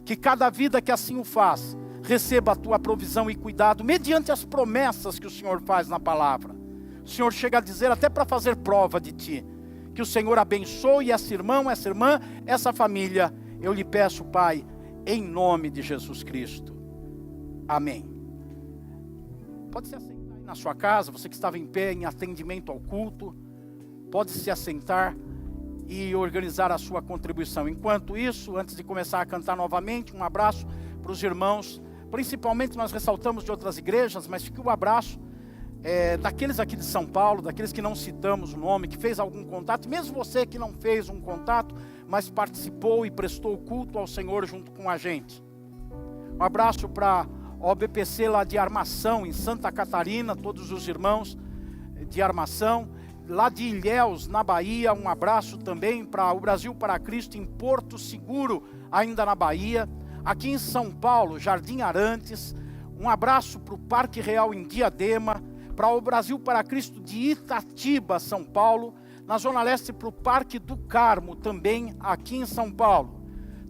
Que cada vida que assim o faz, receba a tua provisão e cuidado, mediante as promessas que o Senhor faz na palavra. O Senhor chega a dizer até para fazer prova de ti. Que o Senhor abençoe esse irmão, essa irmã, essa família. Eu lhe peço, Pai, em nome de Jesus Cristo. Amém. Pode se assentar aí na sua casa, você que estava em pé em atendimento ao culto, pode se assentar e organizar a sua contribuição. Enquanto isso, antes de começar a cantar novamente, um abraço para os irmãos. Principalmente nós ressaltamos de outras igrejas, mas fica o abraço daqueles aqui de São Paulo, daqueles que não citamos o nome, que fez algum contato, mesmo você que não fez um contato, mas participou e prestou culto ao Senhor junto com a gente. Um abraço para a OBPC lá de Armação, em Santa Catarina, todos os irmãos de Armação. Lá de Ilhéus, na Bahia, um abraço também para o Brasil para Cristo, em Porto Seguro, ainda na Bahia. Aqui em São Paulo, Jardim Arantes, um abraço para o Parque Real em Diadema, para o Brasil para Cristo de Itatiba, São Paulo, na Zona Leste para o Parque do Carmo, também aqui em São Paulo.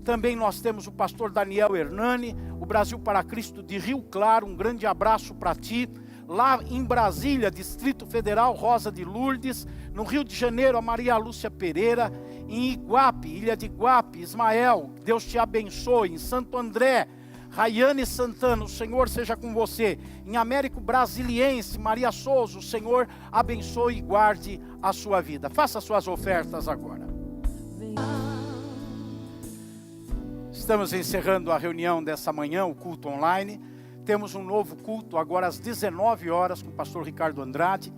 Também nós temos o pastor Daniel Hernani, o Brasil para Cristo de Rio Claro, um grande abraço para ti. Lá em Brasília, Distrito Federal, Rosa de Lourdes. No Rio de Janeiro, a Maria Lúcia Pereira. Em Iguape, Ilha de Iguape, Ismael, Deus te abençoe. Em Santo André, Rayane Santana, o Senhor seja com você. Em Américo Brasiliense, Maria Souza, o Senhor abençoe e guarde a sua vida. Faça suas ofertas agora. Estamos encerrando a reunião dessa manhã, o culto online. Temos um novo culto agora às 19 horas com o pastor Ricardo Andrade.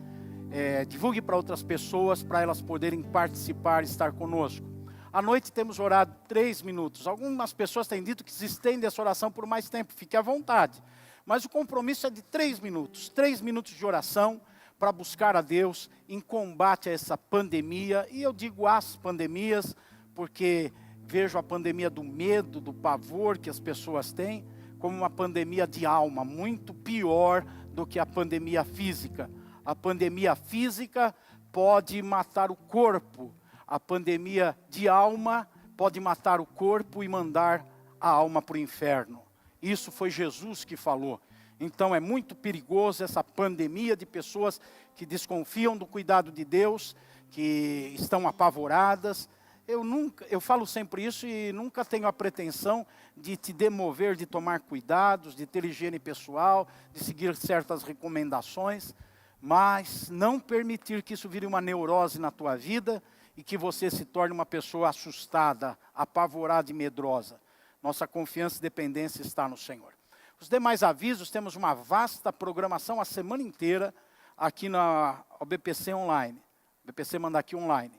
Divulgue para outras pessoas, para elas poderem participar e estar conosco. À noite temos orado 3 minutos. Algumas pessoas têm dito que se estende essa oração por mais tempo. Fique à vontade. Mas o compromisso é de 3 minutos. 3 minutos de oração para buscar a Deus em combate a essa pandemia. E eu digo as pandemias porque vejo a pandemia do medo, do pavor que as pessoas têm, como uma pandemia de alma, muito pior do que a pandemia física. A pandemia física pode matar o corpo. A pandemia de alma pode matar o corpo e mandar a alma para o inferno. Isso foi Jesus que falou. Então é muito perigoso essa pandemia de pessoas que desconfiam do cuidado de Deus, que estão apavoradas. Eu falo sempre isso e nunca tenho a pretensão de te demover, de tomar cuidados, de ter higiene pessoal, de seguir certas recomendações, mas não permitir que isso vire uma neurose na tua vida e que você se torne uma pessoa assustada, apavorada e medrosa. Nossa confiança e dependência está no Senhor. Os demais avisos, temos uma vasta programação a semana inteira aqui na OBPC Online. OBPC manda aqui online.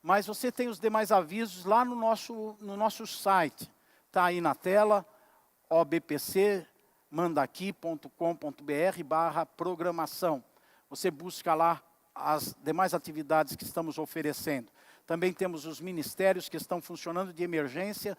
Mas você tem os demais avisos lá no nosso site. Está aí na tela, obpcmandaqui.com.br/programação. Você busca lá as demais atividades que estamos oferecendo. Também temos os ministérios que estão funcionando de emergência,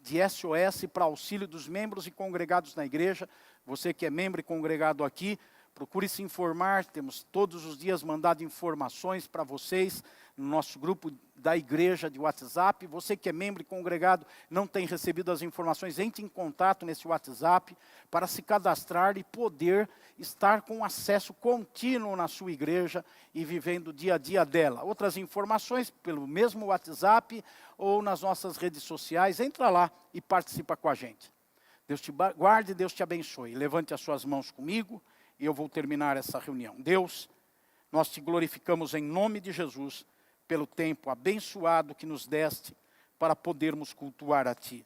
de SOS para auxílio dos membros e congregados na igreja. Você que é membro e congregado aqui, procure se informar. Temos todos os dias mandado informações para vocês no nosso grupo da igreja de WhatsApp. Você que é membro e congregado, não tem recebido as informações, entre em contato nesse WhatsApp para se cadastrar e poder estar com acesso contínuo na sua igreja e vivendo o dia a dia dela. Outras informações pelo mesmo WhatsApp ou nas nossas redes sociais. Entra lá e participa com a gente. Deus te guarde, Deus te abençoe. Levante as suas mãos comigo e eu vou terminar essa reunião. Deus, nós te glorificamos em nome de Jesus pelo tempo abençoado que nos deste para podermos cultuar a Ti.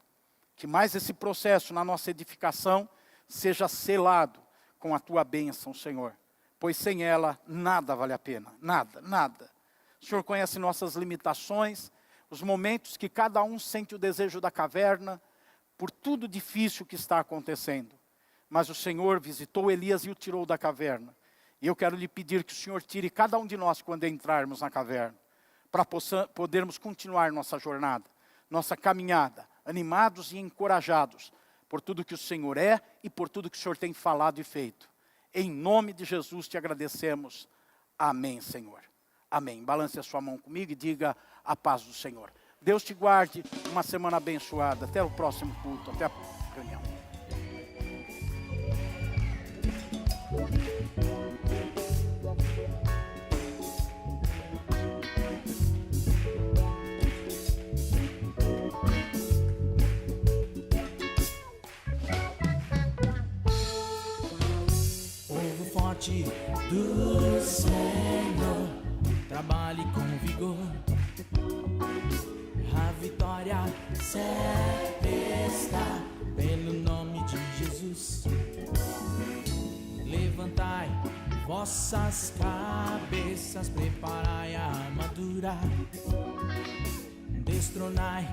Que mais esse processo na nossa edificação seja selado com a Tua bênção, Senhor. Pois sem ela, nada vale a pena. Nada, nada. O Senhor conhece nossas limitações, os momentos que cada um sente o desejo da caverna, por tudo difícil que está acontecendo. Mas o Senhor visitou Elias e o tirou da caverna. E eu quero lhe pedir que o Senhor tire cada um de nós quando entrarmos na caverna, para podermos continuar nossa jornada, nossa caminhada, animados e encorajados por tudo que o Senhor é e por tudo que o Senhor tem falado e feito. Em nome de Jesus te agradecemos. Amém, Senhor. Amém. Balance a sua mão comigo e diga a paz do Senhor. Deus te guarde, uma semana abençoada. Até o próximo culto, até a reunião. Do Senhor, trabalhe com vigor, a vitória certa está pelo nome de Jesus. Levantai vossas cabeças, preparai a armadura, destronai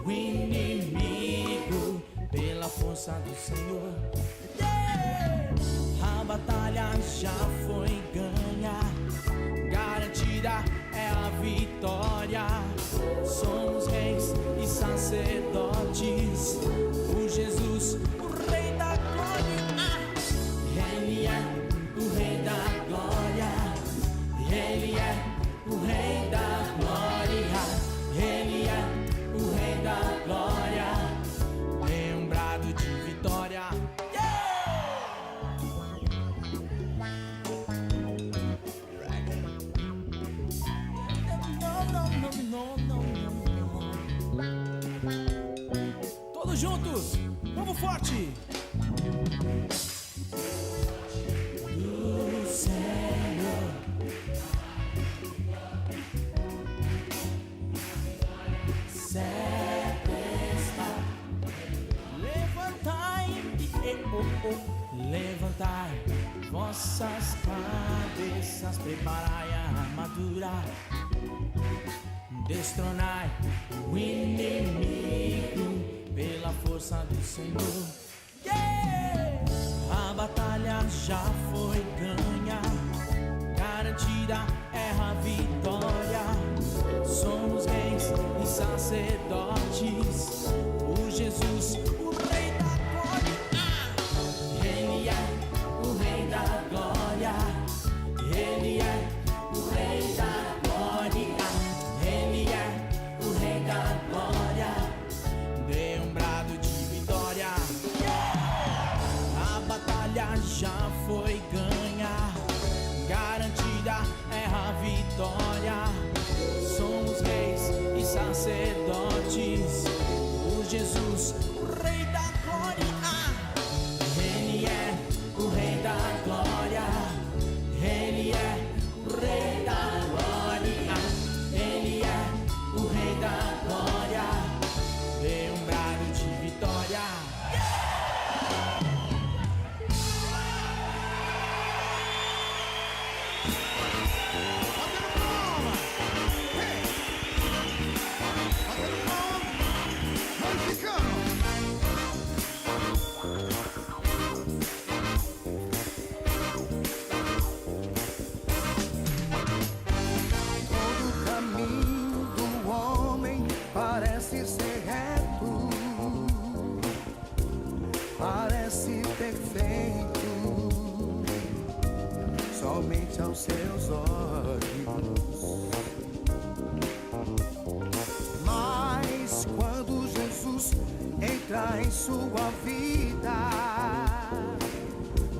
o inimigo pela força do Senhor. A batalha já foi ganha, garantida é a vitória. Somos reis e sacerdotes, o Jesus, o Rei da Glória. Ele é o Rei da Glória, Ele é o Rei da Glória, Ele é o Rei da Glória. Dê um brado de vitória. Todos juntos, povo forte! do Senhor. Certo está. Levantai, levantai vossas cabeças, preparai a armadura, destronai o inimigo pela força do Senhor. Yeah! A batalha já foi ganha, garantida é a vitória. Somos reis e sacerdotes, o Jesus, o Rei da Glória. Ele é o Rei da Glória. Ele é o Rei da Glória. Ele é o Rei da Glória. Dê um brado de vitória. A batalha já foi ganha, garantida é a vitória. Somos reis e sacerdotes, o Jesus, o Rei da Glória. Ele é o Rei da Glória. Ele é o Rei da Glória. Ele é o Rei da Glória. Dê um brado de vitória. Todo caminho do homem parece ser reto, parece perfeito, somente aos seus olhos. Mas quando Jesus entra em sua vida,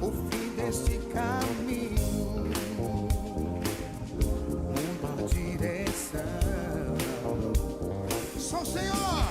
o fim deste caminho muda a direção. Só o Senhor.